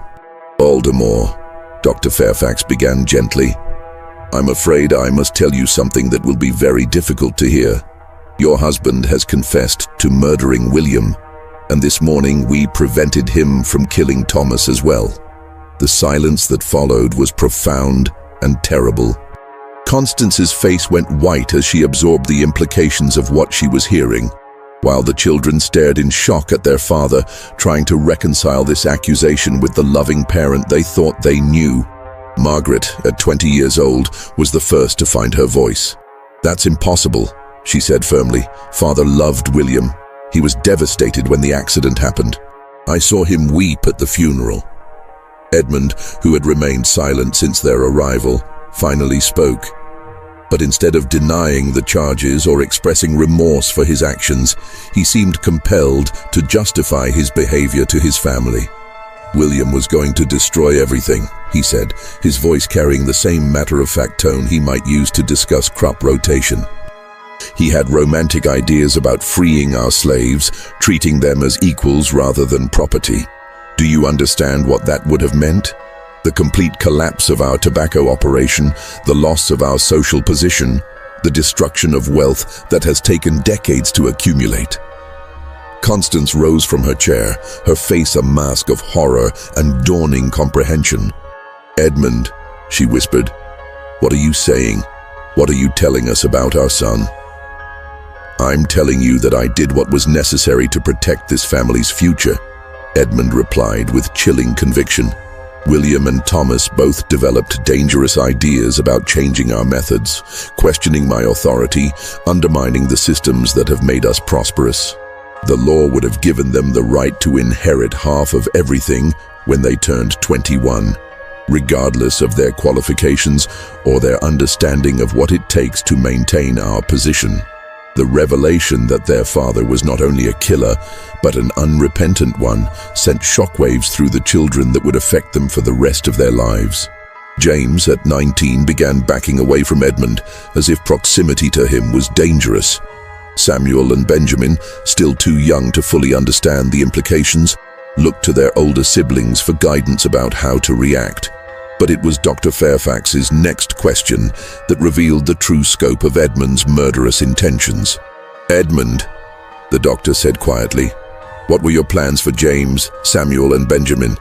Baltimore, Dr. Fairfax began gently. I'm afraid I must tell you something that will be very difficult to hear. Your husband has confessed to murdering William, and this morning we prevented him from killing Thomas as well. The silence that followed was profound and terrible. Constance's face went white as she absorbed the implications of what she was hearing, while the children stared in shock at their father, trying to reconcile this accusation with the loving parent they thought they knew. Margaret, at 20 years old, was the first to find her voice. That's impossible, she said firmly. Father loved William. He was devastated when the accident happened. I saw him weep at the funeral. Edmund, who had remained silent since their arrival, finally spoke. But instead of denying the charges or expressing remorse for his actions, he seemed compelled to justify his behavior to his family. William was going to destroy everything, he said, his voice carrying the same matter-of-fact tone he might use to discuss crop rotation. He had romantic ideas about freeing our slaves, treating them as equals rather than property. Do you understand what that would have meant? The complete collapse of our tobacco operation, the loss of our social position, the destruction of wealth that has taken decades to accumulate. Constance rose from her chair, her face a mask of horror and dawning comprehension. Edmund, she whispered, what are you saying? What are you telling us about our son? I'm telling you that I did what was necessary to protect this family's future, Edmund replied with chilling conviction. William and Thomas both developed dangerous ideas about changing our methods, questioning my authority, undermining the systems that have made us prosperous. The law would have given them the right to inherit half of everything when they turned 21, regardless of their qualifications or their understanding of what it takes to maintain our position. The revelation that their father was not only a killer, but an unrepentant one, sent shockwaves through the children that would affect them for the rest of their lives. James, at 19, began backing away from Edmund, as if proximity to him was dangerous. Samuel and Benjamin, still too young to fully understand the implications, looked to their older siblings for guidance about how to react. But it was Dr. Fairfax's next question that revealed the true scope of Edmund's murderous intentions. Edmund, the doctor said quietly, what were your plans for James, Samuel, and Benjamin?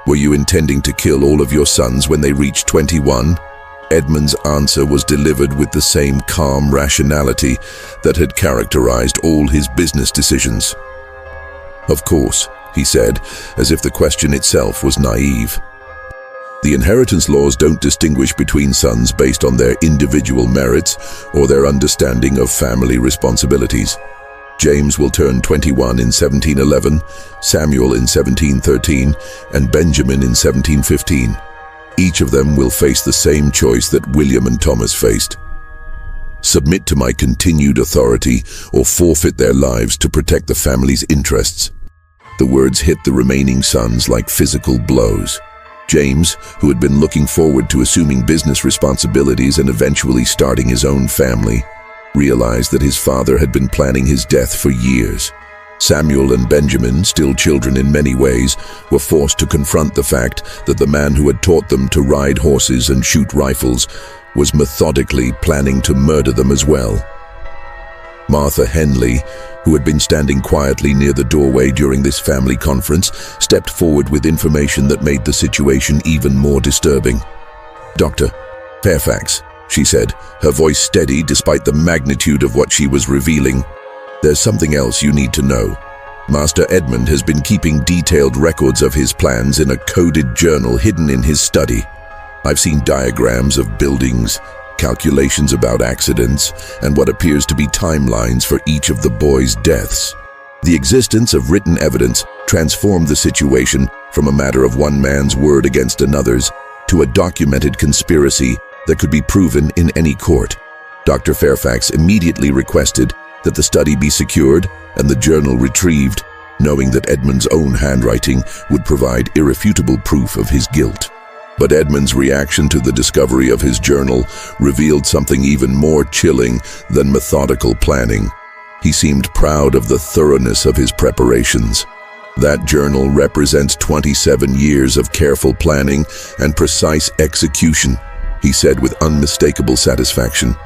Were you intending to kill all of your sons when they reached 21? Edmund's answer was delivered with the same calm rationality that had characterized all his business decisions. Of course, he said, as if the question itself was naive. The inheritance laws don't distinguish between sons based on their individual merits or their understanding of family responsibilities. James will turn 21 in 1711, Samuel in 1713, and Benjamin in 1715. Each of them will face the same choice that William and Thomas faced. Submit to my continued authority or forfeit their lives to protect the family's interests. The words hit the remaining sons like physical blows. James, who had been looking forward to assuming business responsibilities and eventually starting his own family, realized that his father had been planning his death for years. Samuel and Benjamin, still children in many ways, were forced to confront the fact that the man who had taught them to ride horses and shoot rifles was methodically planning to murder them as well. Martha Henley, who had been standing quietly near the doorway during this family conference, stepped forward with information that made the situation even more disturbing. "Dr. Fairfax," she said, her voice steady despite the magnitude of what she was revealing. "There's something else you need to know. Master Edmund has been keeping detailed records of his plans in a coded journal hidden in his study. I've seen diagrams of buildings, calculations about accidents, and what appears to be timelines for each of the boys' deaths. The existence of written evidence transformed the situation from a matter of one man's word against another's to a documented conspiracy that could be proven in any court. Dr. Fairfax immediately requested that the study be secured and the journal retrieved, knowing that Edmund's own handwriting would provide irrefutable proof of his guilt. But Edmund's reaction to the discovery of his journal revealed something even more chilling than methodical planning. He seemed proud of the thoroughness of his preparations. That journal represents 27 years of careful planning and precise execution, he said with unmistakable satisfaction.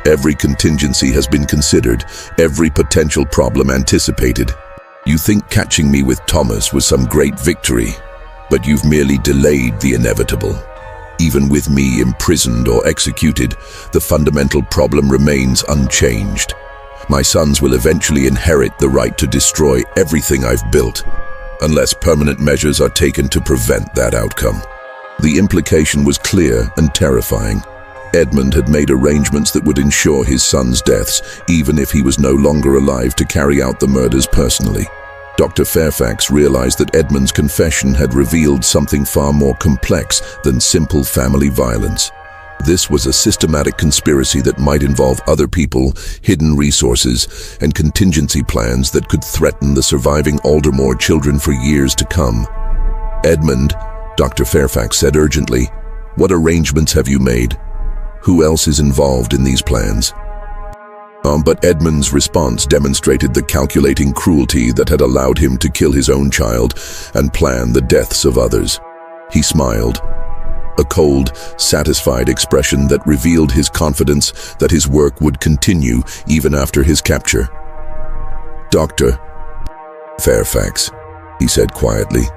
Every contingency has been considered, every potential problem anticipated. You think catching me with Thomas was some great victory, but you've merely delayed the inevitable. Even with me imprisoned or executed, the fundamental problem remains unchanged. My sons will eventually inherit the right to destroy everything I've built, unless permanent measures are taken to prevent that outcome. The implication was clear and terrifying. Edmund had made arrangements that would ensure his sons' deaths, even if he was no longer alive to carry out the murders personally. Dr. Fairfax realized that Edmund's confession had revealed something far more complex than simple family violence. This was a systematic conspiracy that might involve other people, hidden resources, and contingency plans that could threaten the surviving Aldermore children for years to come. "Edmund," Dr. Fairfax said urgently, "what arrangements have you made? Who else is involved in these plans?" But Edmund's response demonstrated the calculating cruelty that had allowed him to kill his own child and plan the deaths of others. He smiled, a cold, satisfied expression that revealed his confidence that his work would continue even after his capture. "Dr. Fairfax," he said quietly,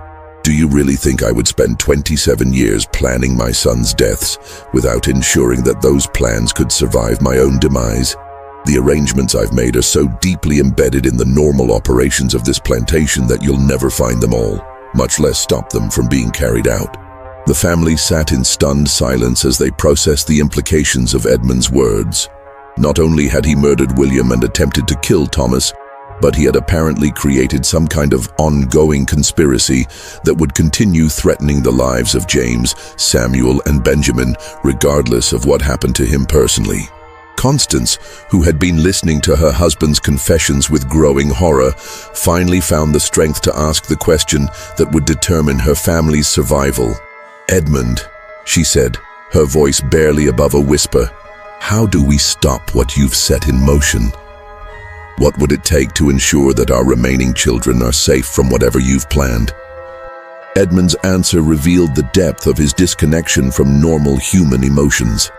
"do you really think I would spend 27 years planning my sons' deaths without ensuring that those plans could survive my own demise? The arrangements I've made are so deeply embedded in the normal operations of this plantation that you'll never find them all, much less stop them from being carried out." The family sat in stunned silence as they processed the implications of Edmund's words. Not only had he murdered William and attempted to kill Thomas, but he had apparently created some kind of ongoing conspiracy that would continue threatening the lives of James, Samuel, and Benjamin, regardless of what happened to him personally. Constance, who had been listening to her husband's confessions with growing horror, finally found the strength to ask the question that would determine her family's survival. "Edmund," she said, her voice barely above a whisper, "how do we stop what you've set in motion? What would it take to ensure that our remaining children are safe from whatever you've planned?" Edmund's answer revealed the depth of his disconnection from normal human emotions.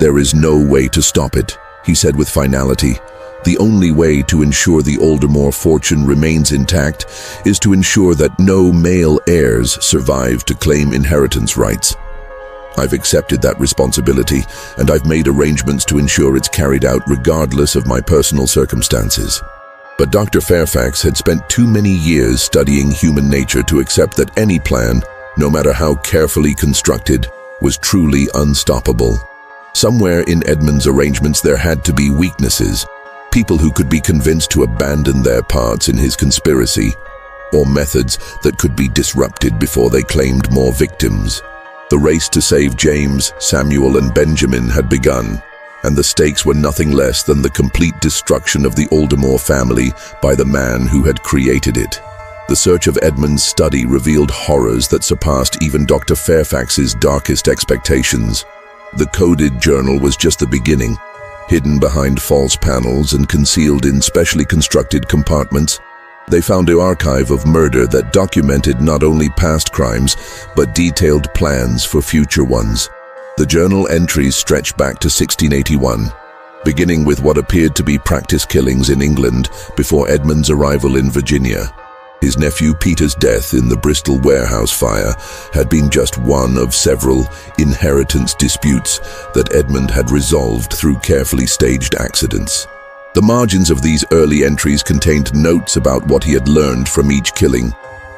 "There is no way to stop it," he said with finality. "The only way to ensure the Aldermore fortune remains intact is to ensure that no male heirs survive to claim inheritance rights. I've accepted that responsibility, and I've made arrangements to ensure it's carried out regardless of my personal circumstances." But Dr. Fairfax had spent too many years studying human nature to accept that any plan, no matter how carefully constructed, was truly unstoppable. Somewhere in Edmund's arrangements there had to be weaknesses, people who could be convinced to abandon their parts in his conspiracy, or methods that could be disrupted before they claimed more victims. The race to save James, Samuel, and Benjamin had begun, and the stakes were nothing less than the complete destruction of the Aldermore family by the man who had created it. The search of Edmund's study revealed horrors that surpassed even Dr. Fairfax's darkest expectations. The coded journal was just the beginning. Hidden behind false panels and concealed in specially constructed compartments, they found an archive of murder that documented not only past crimes, but detailed plans for future ones. The journal entries stretched back to 1681, beginning with what appeared to be practice killings in England before Edmund's arrival in Virginia. His nephew Peter's death in the Bristol warehouse fire had been just one of several inheritance disputes that Edmund had resolved through carefully staged accidents. The margins of these early entries contained notes about what he had learned from each killing,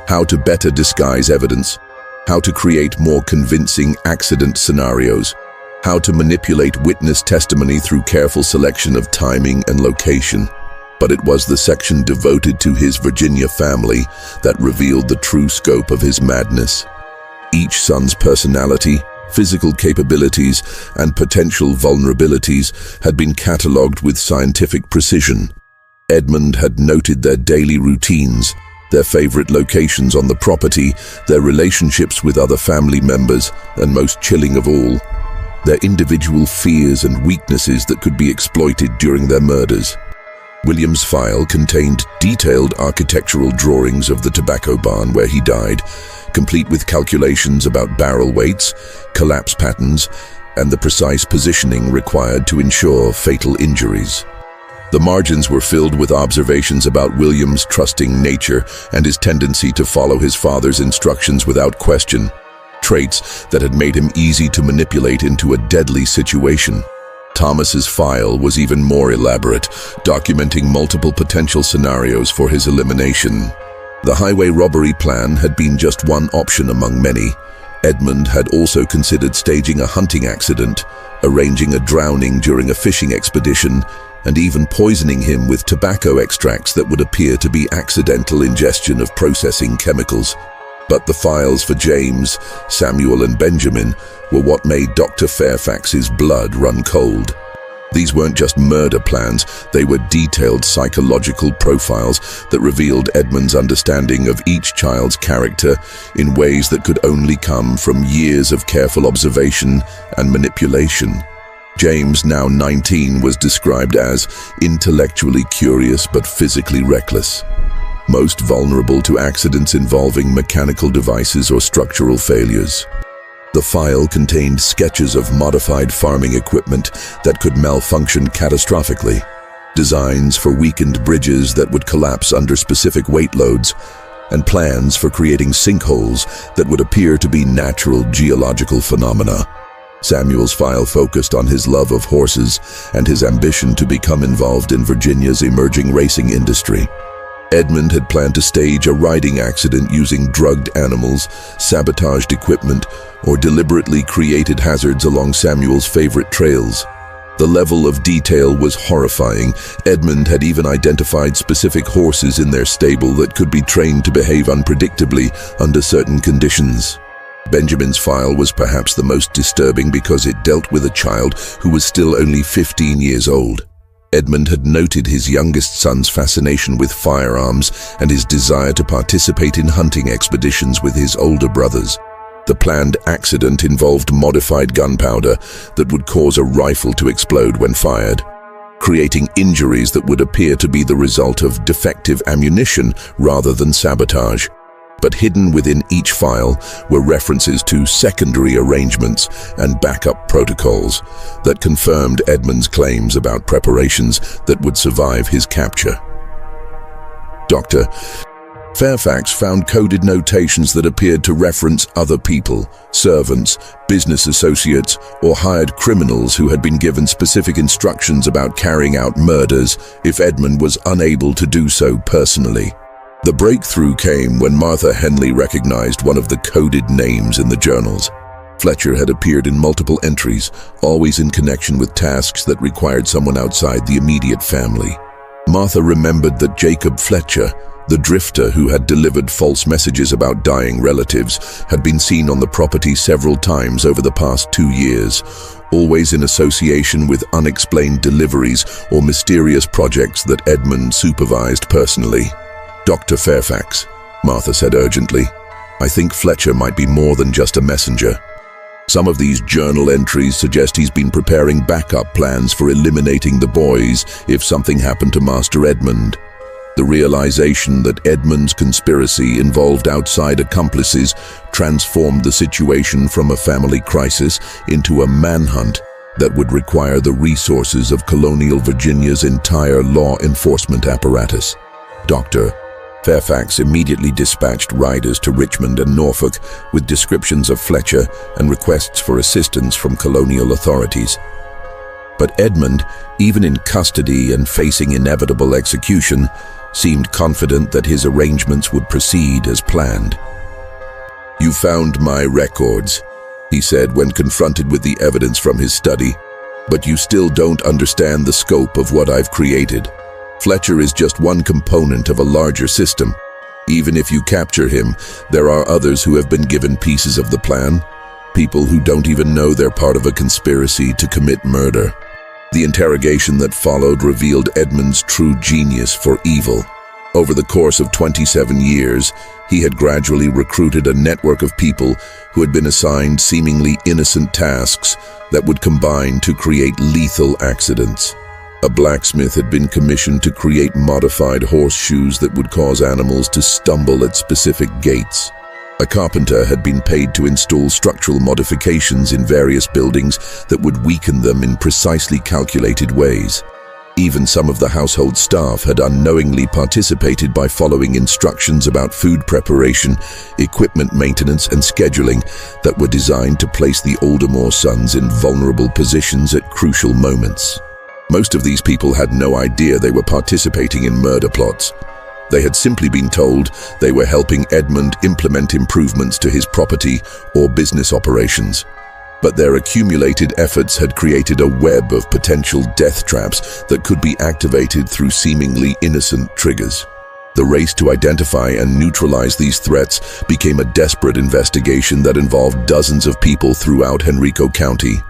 how to better disguise evidence, how to create more convincing accident scenarios, how to manipulate witness testimony through careful selection of timing and location. But it was the section devoted to his Virginia family that revealed the true scope of his madness. Each son's personality, physical capabilities, and potential vulnerabilities had been catalogued with scientific precision. Edmund had noted their daily routines, their favorite locations on the property, their relationships with other family members, and most chilling of all, their individual fears and weaknesses that could be exploited during their murders. William's file contained detailed architectural drawings of the tobacco barn where he died, complete with calculations about barrel weights, collapse patterns, and the precise positioning required to ensure fatal injuries. The margins were filled with observations about William's trusting nature and his tendency to follow his father's instructions without question, traits that had made him easy to manipulate into a deadly situation. Thomas's file was even more elaborate, documenting multiple potential scenarios for his elimination. The highway robbery plan had been just one option among many. Edmund had also considered staging a hunting accident, arranging a drowning during a fishing expedition, and even poisoning him with tobacco extracts that would appear to be accidental ingestion of processing chemicals. But the files for James, Samuel, and Benjamin were what made Dr. Fairfax's blood run cold. These weren't just murder plans, they were detailed psychological profiles that revealed Edmund's understanding of each child's character in ways that could only come from years of careful observation and manipulation. James, now 19, was described as intellectually curious but physically reckless, most vulnerable to accidents involving mechanical devices or structural failures. The file contained sketches of modified farming equipment that could malfunction catastrophically, designs for weakened bridges that would collapse under specific weight loads, and plans for creating sinkholes that would appear to be natural geological phenomena. Samuel's file focused on his love of horses and his ambition to become involved in Virginia's emerging racing industry. Edmund had planned to stage a riding accident using drugged animals, sabotaged equipment, or deliberately created hazards along Samuel's favorite trails. The level of detail was horrifying. Edmund had even identified specific horses in their stable that could be trained to behave unpredictably under certain conditions. Benjamin's file was perhaps the most disturbing because it dealt with a child who was still only 15 years old. Edmund had noted his youngest son's fascination with firearms and his desire to participate in hunting expeditions with his older brothers. The planned accident involved modified gunpowder that would cause a rifle to explode when fired, creating injuries that would appear to be the result of defective ammunition rather than sabotage. But hidden within each file were references to secondary arrangements and backup protocols that confirmed Edmund's claims about preparations that would survive his capture. Dr. Fairfax found coded notations that appeared to reference other people, servants, business associates, or hired criminals who had been given specific instructions about carrying out murders if Edmund was unable to do so personally. The breakthrough came when Martha Henley recognized one of the coded names in the journals. Fletcher had appeared in multiple entries, always in connection with tasks that required someone outside the immediate family. Martha remembered that Jacob Fletcher, the drifter who had delivered false messages about dying relatives, had been seen on the property several times over the past 2 years, always in association with unexplained deliveries or mysterious projects that Edmund supervised personally. Dr. Fairfax, Martha said urgently, I think Fletcher might be more than just a messenger. Some of these journal entries suggest he's been preparing backup plans for eliminating the boys if something happened to Master Edmund. The realization that Edmund's conspiracy involved outside accomplices transformed the situation from a family crisis into a manhunt that would require the resources of colonial Virginia's entire law enforcement apparatus. Dr. Fairfax immediately dispatched riders to Richmond and Norfolk with descriptions of Fletcher and requests for assistance from colonial authorities. But Edmund, even in custody and facing inevitable execution, seemed confident that his arrangements would proceed as planned. "You found my records," he said when confronted with the evidence from his study, "but you still don't understand the scope of what I've created. Fletcher is just one component of a larger system. Even if you capture him, there are others who have been given pieces of the plan, people who don't even know they're part of a conspiracy to commit murder." The interrogation that followed revealed Edmund's true genius for evil. Over the course of 27 years, he had gradually recruited a network of people who had been assigned seemingly innocent tasks that would combine to create lethal accidents. A blacksmith had been commissioned to create modified horseshoes that would cause animals to stumble at specific gaits. A carpenter had been paid to install structural modifications in various buildings that would weaken them in precisely calculated ways. Even some of the household staff had unknowingly participated by following instructions about food preparation, equipment maintenance, and scheduling that were designed to place the Aldermore sons in vulnerable positions at crucial moments. Most of these people had no idea they were participating in murder plots. They had simply been told they were helping Edmund implement improvements to his property or business operations. But their accumulated efforts had created a web of potential death traps that could be activated through seemingly innocent triggers. The race to identify and neutralize these threats became a desperate investigation that involved dozens of people throughout Henrico County.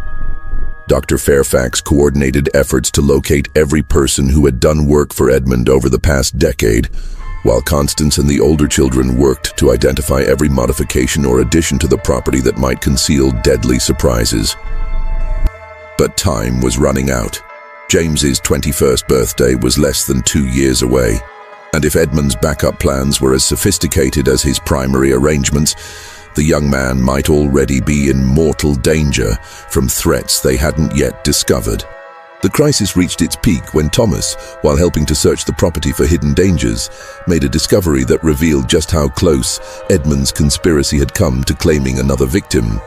Dr. Fairfax coordinated efforts to locate every person who had done work for Edmund over the past decade, while Constance and the older children worked to identify every modification or addition to the property that might conceal deadly surprises. But time was running out. James's 21st birthday was less than 2 years away, and if Edmund's backup plans were as sophisticated as his primary arrangements, the young man might already be in mortal danger from threats they hadn't yet discovered. The crisis reached its peak when Thomas, while helping to search the property for hidden dangers, made a discovery that revealed just how close Edmund's conspiracy had come to claiming another victim.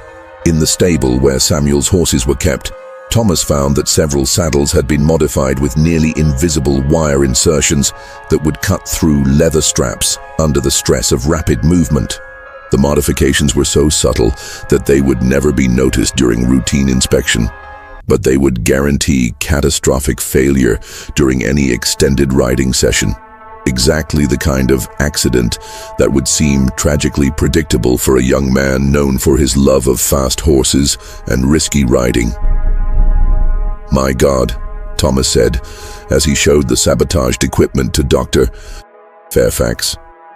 In the stable where Samuel's horses were kept, Thomas found that several saddles had been modified with nearly invisible wire insertions that would cut through leather straps under the stress of rapid movement. The modifications were so subtle that they would never be noticed during routine inspection, but they would guarantee catastrophic failure during any extended riding session. Exactly the kind of accident that would seem tragically predictable for a young man known for his love of fast horses and risky riding. "My God," Thomas said, as he showed the sabotaged equipment to Dr. Fairfax.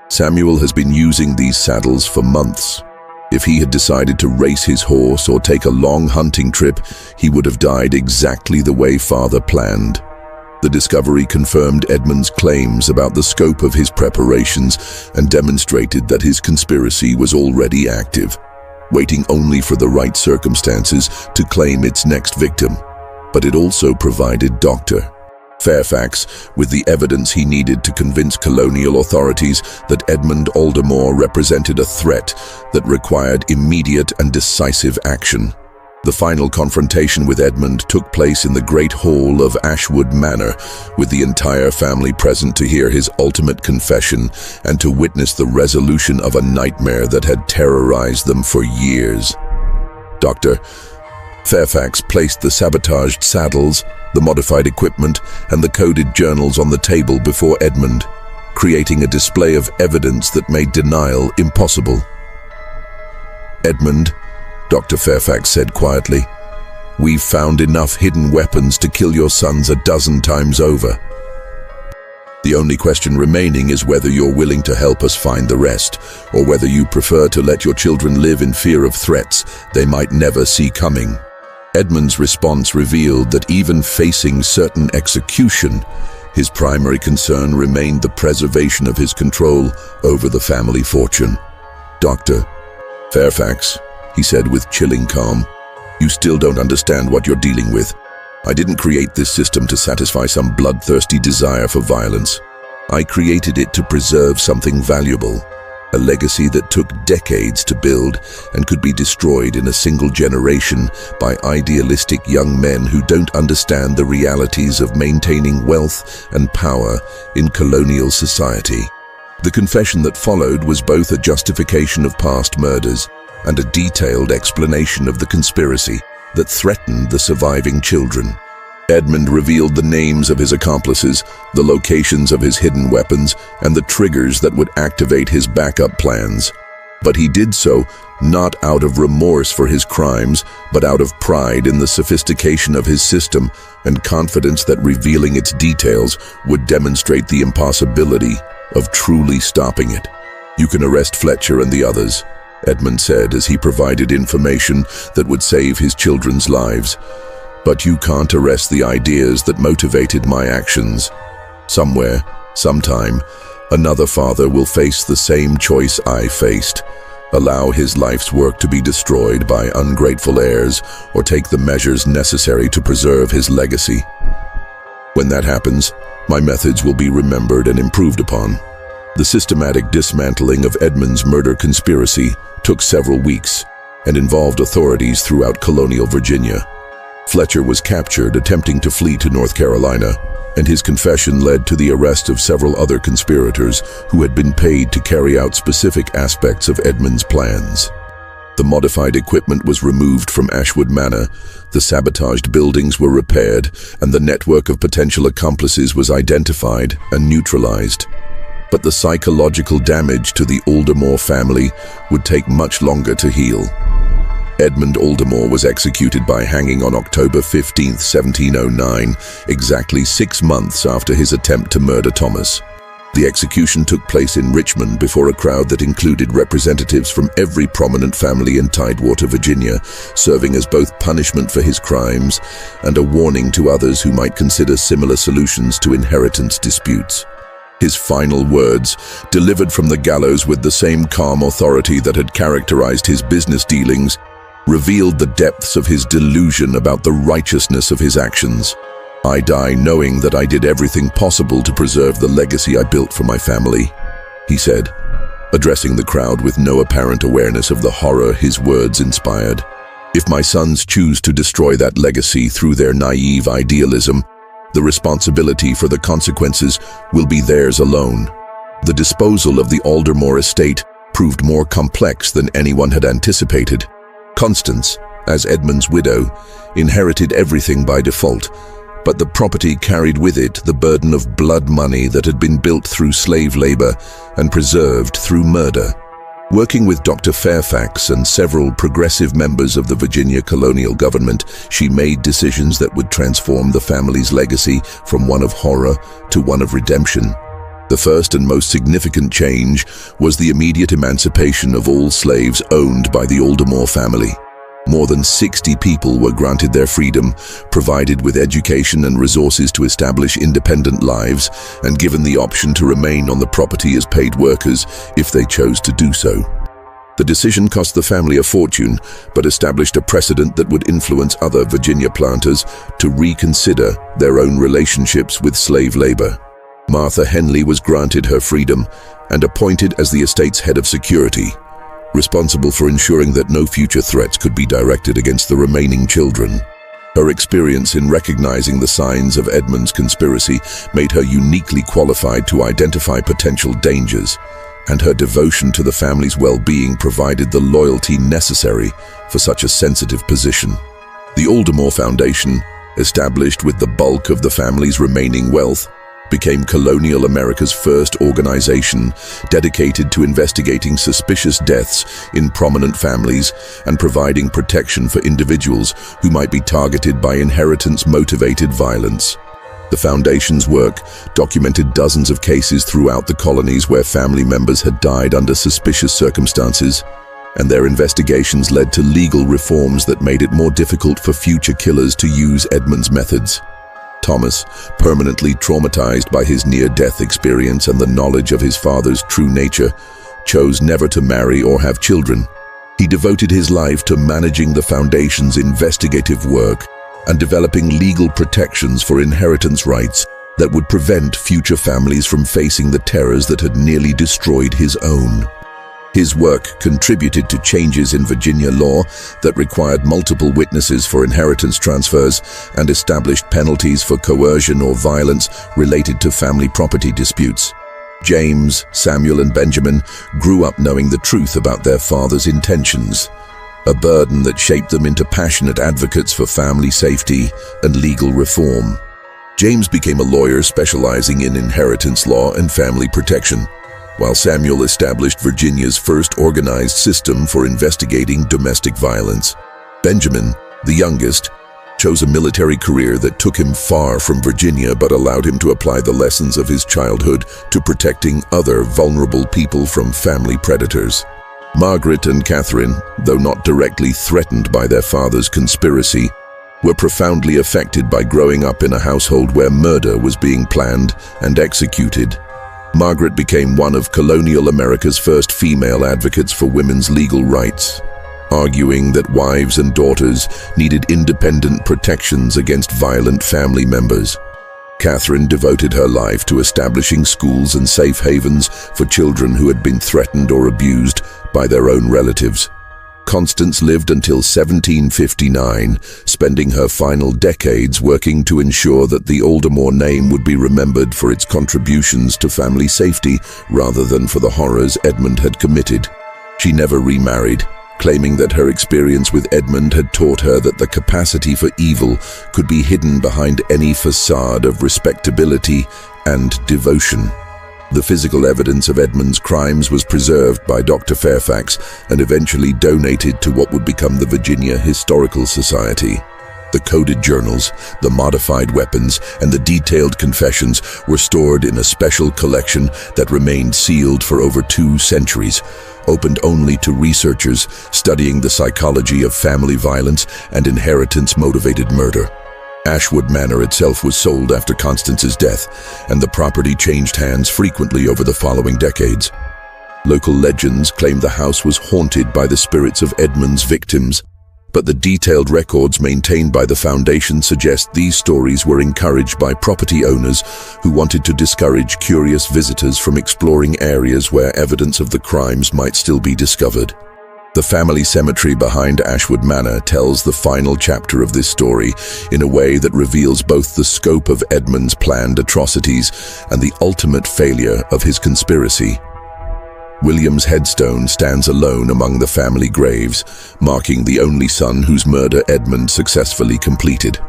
"Samuel has been using these saddles for months. If he had decided to race his horse or take a long hunting trip, he would have died exactly the way Father planned." The discovery confirmed Edmund's claims about the scope of his preparations and demonstrated that his conspiracy was already active, waiting only for the right circumstances to claim its next victim. But it also provided Dr. Fairfax with the evidence he needed to convince colonial authorities that Edmund Aldermore represented a threat that required immediate and decisive action. The final confrontation with Edmund took place in the Great Hall of Ashwood Manor, with the entire family present to hear his ultimate confession and to witness the resolution of a nightmare that had terrorized them for years. Dr. Fairfax placed the sabotaged saddles, the modified equipment, and the coded journals on the table before Edmund, creating a display of evidence that made denial impossible. "Edmund," Dr. Fairfax said quietly, "we've found enough hidden weapons to kill your sons a dozen times over. The only question remaining is whether you're willing to help us find the rest, or whether you prefer to let your children live in fear of threats they might never see coming." Edmund's response revealed that even facing certain execution, his primary concern remained the preservation of his control over the family fortune. "Dr. Fairfax," he said with chilling calm, "you still don't understand what you're dealing with. I didn't create this system to satisfy some bloodthirsty desire for violence. I created it to preserve something valuable, a legacy that took decades to build and could be destroyed in a single generation by idealistic young men who don't understand the realities of maintaining wealth and power in colonial society. The confession that followed was both a justification of past murders and a detailed explanation of the conspiracy that threatened the surviving children. Edmund revealed the names of his accomplices, the locations of his hidden weapons, and the triggers that would activate his backup plans. But he did so not out of remorse for his crimes, but out of pride in the sophistication of his system and confidence that revealing its details would demonstrate the impossibility of truly stopping it. "You can arrest Fletcher and the others," Edmund said as he provided information that would save his children's lives. "But you can't arrest the ideas that motivated my actions. Somewhere, sometime, another father will face the same choice I faced. Allow his life's work to be destroyed by ungrateful heirs, or take the measures necessary to preserve his legacy. When that happens, my methods will be remembered and improved upon." The systematic dismantling of Edmund's murder conspiracy took several weeks and involved authorities throughout colonial Virginia. Fletcher was captured attempting to flee to North Carolina, and his confession led to the arrest of several other conspirators who had been paid to carry out specific aspects of Edmund's plans. The modified equipment was removed from Ashwood Manor, the sabotaged buildings were repaired, and the network of potential accomplices was identified and neutralized. But the psychological damage to the Aldermore family would take much longer to heal. Edmund Aldermore was executed by hanging on October 15, 1709, exactly 6 months after his attempt to murder Thomas. The execution took place in Richmond before a crowd that included representatives from every prominent family in Tidewater, Virginia, serving as both punishment for his crimes and a warning to others who might consider similar solutions to inheritance disputes. His final words, delivered from the gallows with the same calm authority that had characterized his business dealings, revealed the depths of his delusion about the righteousness of his actions. "I die knowing that I did everything possible to preserve the legacy I built for my family," he said, addressing the crowd with no apparent awareness of the horror his words inspired. "If my sons choose to destroy that legacy through their naive idealism, the responsibility for the consequences will be theirs alone." The disposal of the Aldermore estate proved more complex than anyone had anticipated. Constance, as Edmund's widow, inherited everything by default, but the property carried with it the burden of blood money that had been built through slave labor and preserved through murder. Working with Dr. Fairfax and several progressive members of the Virginia colonial government, she made decisions that would transform the family's legacy from one of horror to one of redemption. The first and most significant change was the immediate emancipation of all slaves owned by the Aldermore family. More than 60 people were granted their freedom, provided with education and resources to establish independent lives, and given the option to remain on the property as paid workers if they chose to do so. The decision cost the family a fortune, but established a precedent that would influence other Virginia planters to reconsider their own relationships with slave labor. Martha Henley was granted her freedom and appointed as the estate's head of security, responsible for ensuring that no future threats could be directed against the remaining children. Her experience in recognizing the signs of Edmund's conspiracy made her uniquely qualified to identify potential dangers, and her devotion to the family's well-being provided the loyalty necessary for such a sensitive position. The Aldermore Foundation, established with the bulk of the family's remaining wealth, became colonial America's first organization dedicated to investigating suspicious deaths in prominent families and providing protection for individuals who might be targeted by inheritance-motivated violence. The Foundation's work documented dozens of cases throughout the colonies where family members had died under suspicious circumstances, and their investigations led to legal reforms that made it more difficult for future killers to use Edmund's methods. Thomas, permanently traumatized by his near-death experience and the knowledge of his father's true nature, chose never to marry or have children. He devoted his life to managing the Foundation's investigative work and developing legal protections for inheritance rights that would prevent future families from facing the terrors that had nearly destroyed his own. His work contributed to changes in Virginia law that required multiple witnesses for inheritance transfers and established penalties for coercion or violence related to family property disputes. James, Samuel, and Benjamin grew up knowing the truth about their father's intentions, a burden that shaped them into passionate advocates for family safety and legal reform. James became a lawyer specializing in inheritance law and family protection, while Samuel established Virginia's first organized system for investigating domestic violence. Benjamin, the youngest, chose a military career that took him far from Virginia but allowed him to apply the lessons of his childhood to protecting other vulnerable people from family predators. Margaret and Catherine, though not directly threatened by their father's conspiracy, were profoundly affected by growing up in a household where murder was being planned and executed. Margaret became one of colonial America's first female advocates for women's legal rights, arguing that wives and daughters needed independent protections against violent family members. Catherine devoted her life to establishing schools and safe havens for children who had been threatened or abused by their own relatives. Constance lived until 1759, spending her final decades working to ensure that the Aldermore name would be remembered for its contributions to family safety rather than for the horrors Edmund had committed. She never remarried, claiming that her experience with Edmund had taught her that the capacity for evil could be hidden behind any facade of respectability and devotion. The physical evidence of Edmund's crimes was preserved by Dr. Fairfax and eventually donated to what would become the Virginia Historical Society. The coded journals, the modified weapons, and the detailed confessions were stored in a special collection that remained sealed for over 2 centuries, opened only to researchers studying the psychology of family violence and inheritance-motivated murder. Ashwood Manor itself was sold after Constance's death, and the property changed hands frequently over the following decades. Local legends claim the house was haunted by the spirits of Edmund's victims, but the detailed records maintained by the foundation suggest these stories were encouraged by property owners who wanted to discourage curious visitors from exploring areas where evidence of the crimes might still be discovered. The family cemetery behind Ashwood Manor tells the final chapter of this story in a way that reveals both the scope of Edmund's planned atrocities and the ultimate failure of his conspiracy. William's headstone stands alone among the family graves, marking the only son whose murder Edmund successfully completed.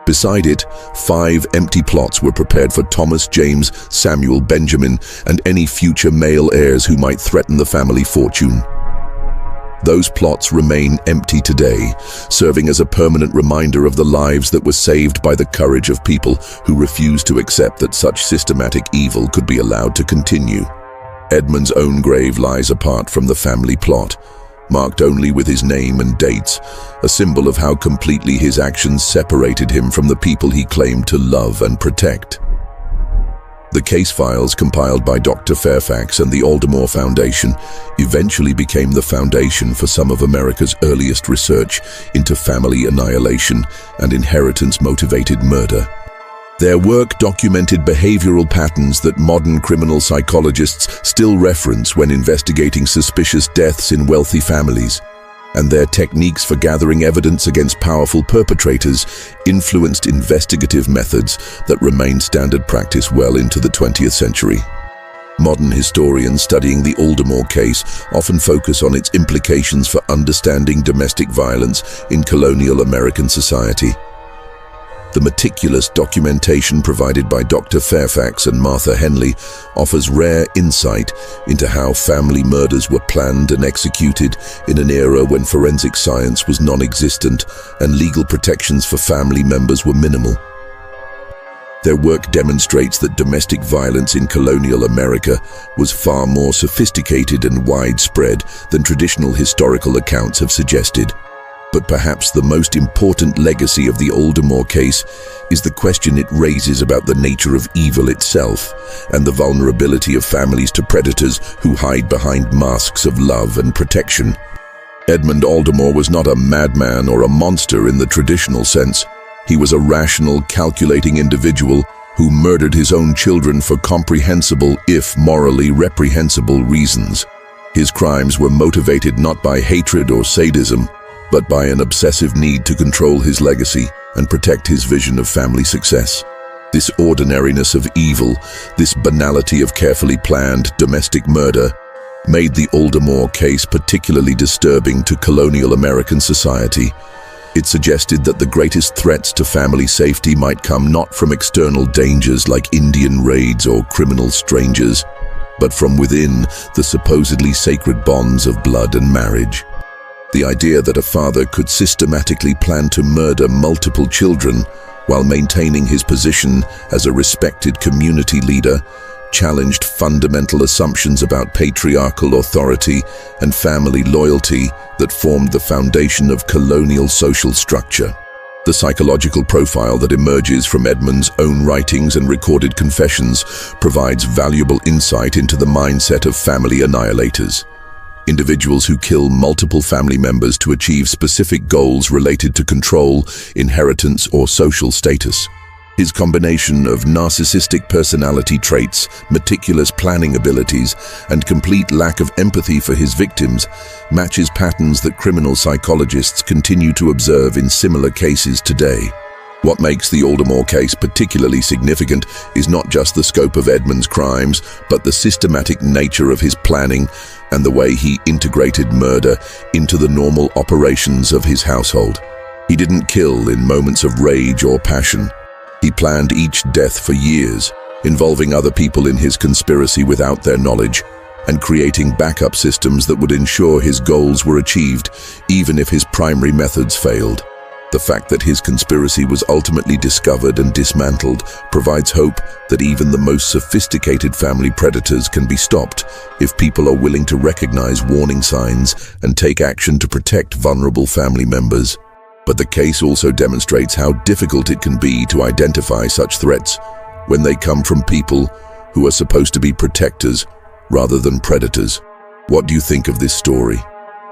Beside it, 5 empty plots were prepared for Thomas, James, Samuel, Benjamin, and any future male heirs who might threaten the family fortune. Those plots remain empty today, serving as a permanent reminder of the lives that were saved by the courage of people who refused to accept that such systematic evil could be allowed to continue. Edmund's own grave lies apart from the family plot, marked only with his name and dates, a symbol of how completely his actions separated him from the people he claimed to love and protect. The case files compiled by Dr. Fairfax and the Aldermore Foundation eventually became the foundation for some of America's earliest research into family annihilation and inheritance-motivated murder. Their work documented behavioral patterns that modern criminal psychologists still reference when investigating suspicious deaths in wealthy families, and their techniques for gathering evidence against powerful perpetrators influenced investigative methods that remain standard practice well into the 20th century. Modern historians studying the Aldermore case often focus on its implications for understanding domestic violence in colonial American society. The meticulous documentation provided by Dr. Fairfax and Martha Henley offers rare insight into how family murders were planned and executed in an era when forensic science was non-existent and legal protections for family members were minimal. Their work demonstrates that domestic violence in colonial America was far more sophisticated and widespread than traditional historical accounts have suggested. But perhaps the most important legacy of the Aldermore case is the question it raises about the nature of evil itself and the vulnerability of families to predators who hide behind masks of love and protection. Edmund Aldermore was not a madman or a monster in the traditional sense. He was a rational, calculating individual who murdered his own children for comprehensible, if morally reprehensible, reasons. His crimes were motivated not by hatred or sadism, but by an obsessive need to control his legacy and protect his vision of family success. This ordinariness of evil, this banality of carefully planned domestic murder, made the Aldermore case particularly disturbing to colonial American society. It suggested that the greatest threats to family safety might come not from external dangers like Indian raids or criminal strangers, but from within the supposedly sacred bonds of blood and marriage. The idea that a father could systematically plan to murder multiple children while maintaining his position as a respected community leader challenged fundamental assumptions about patriarchal authority and family loyalty that formed the foundation of colonial social structure. The psychological profile that emerges from Edmund's own writings and recorded confessions provides valuable insight into the mindset of family annihilators, individuals who kill multiple family members to achieve specific goals related to control, inheritance, or social status. His combination of narcissistic personality traits, meticulous planning abilities, and complete lack of empathy for his victims matches patterns that criminal psychologists continue to observe in similar cases today. What makes the Aldermore case particularly significant is not just the scope of Edmund's crimes, but the systematic nature of his planning and the way he integrated murder into the normal operations of his household. He didn't kill in moments of rage or passion. He planned each death for years, involving other people in his conspiracy without their knowledge, and creating backup systems that would ensure his goals were achieved, even if his primary methods failed. The fact that his conspiracy was ultimately discovered and dismantled provides hope that even the most sophisticated family predators can be stopped if people are willing to recognize warning signs and take action to protect vulnerable family members. But the case also demonstrates how difficult it can be to identify such threats when they come from people who are supposed to be protectors rather than predators. What do you think of this story?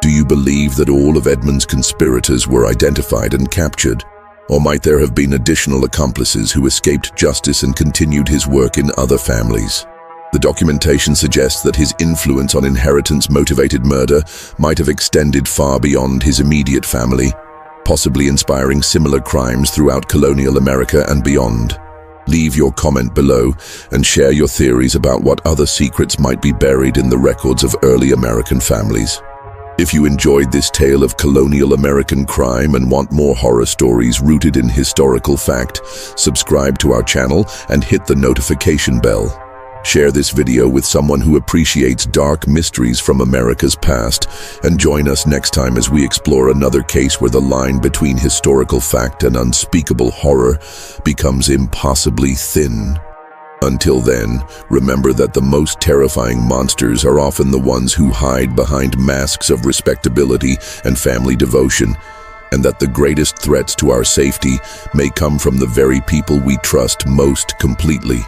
Do you believe that all of Edmund's conspirators were identified and captured? Or might there have been additional accomplices who escaped justice and continued his work in other families? The documentation suggests that his influence on inheritance-motivated murder might have extended far beyond his immediate family, possibly inspiring similar crimes throughout colonial America and beyond. Leave your comment below and share your theories about what other secrets might be buried in the records of early American families. If you enjoyed this tale of colonial American crime and want more horror stories rooted in historical fact, subscribe to our channel and hit the notification bell. Share this video with someone who appreciates dark mysteries from America's past, and join us next time as we explore another case where the line between historical fact and unspeakable horror becomes impossibly thin. Until then, remember that the most terrifying monsters are often the ones who hide behind masks of respectability and family devotion, and that the greatest threats to our safety may come from the very people we trust most completely.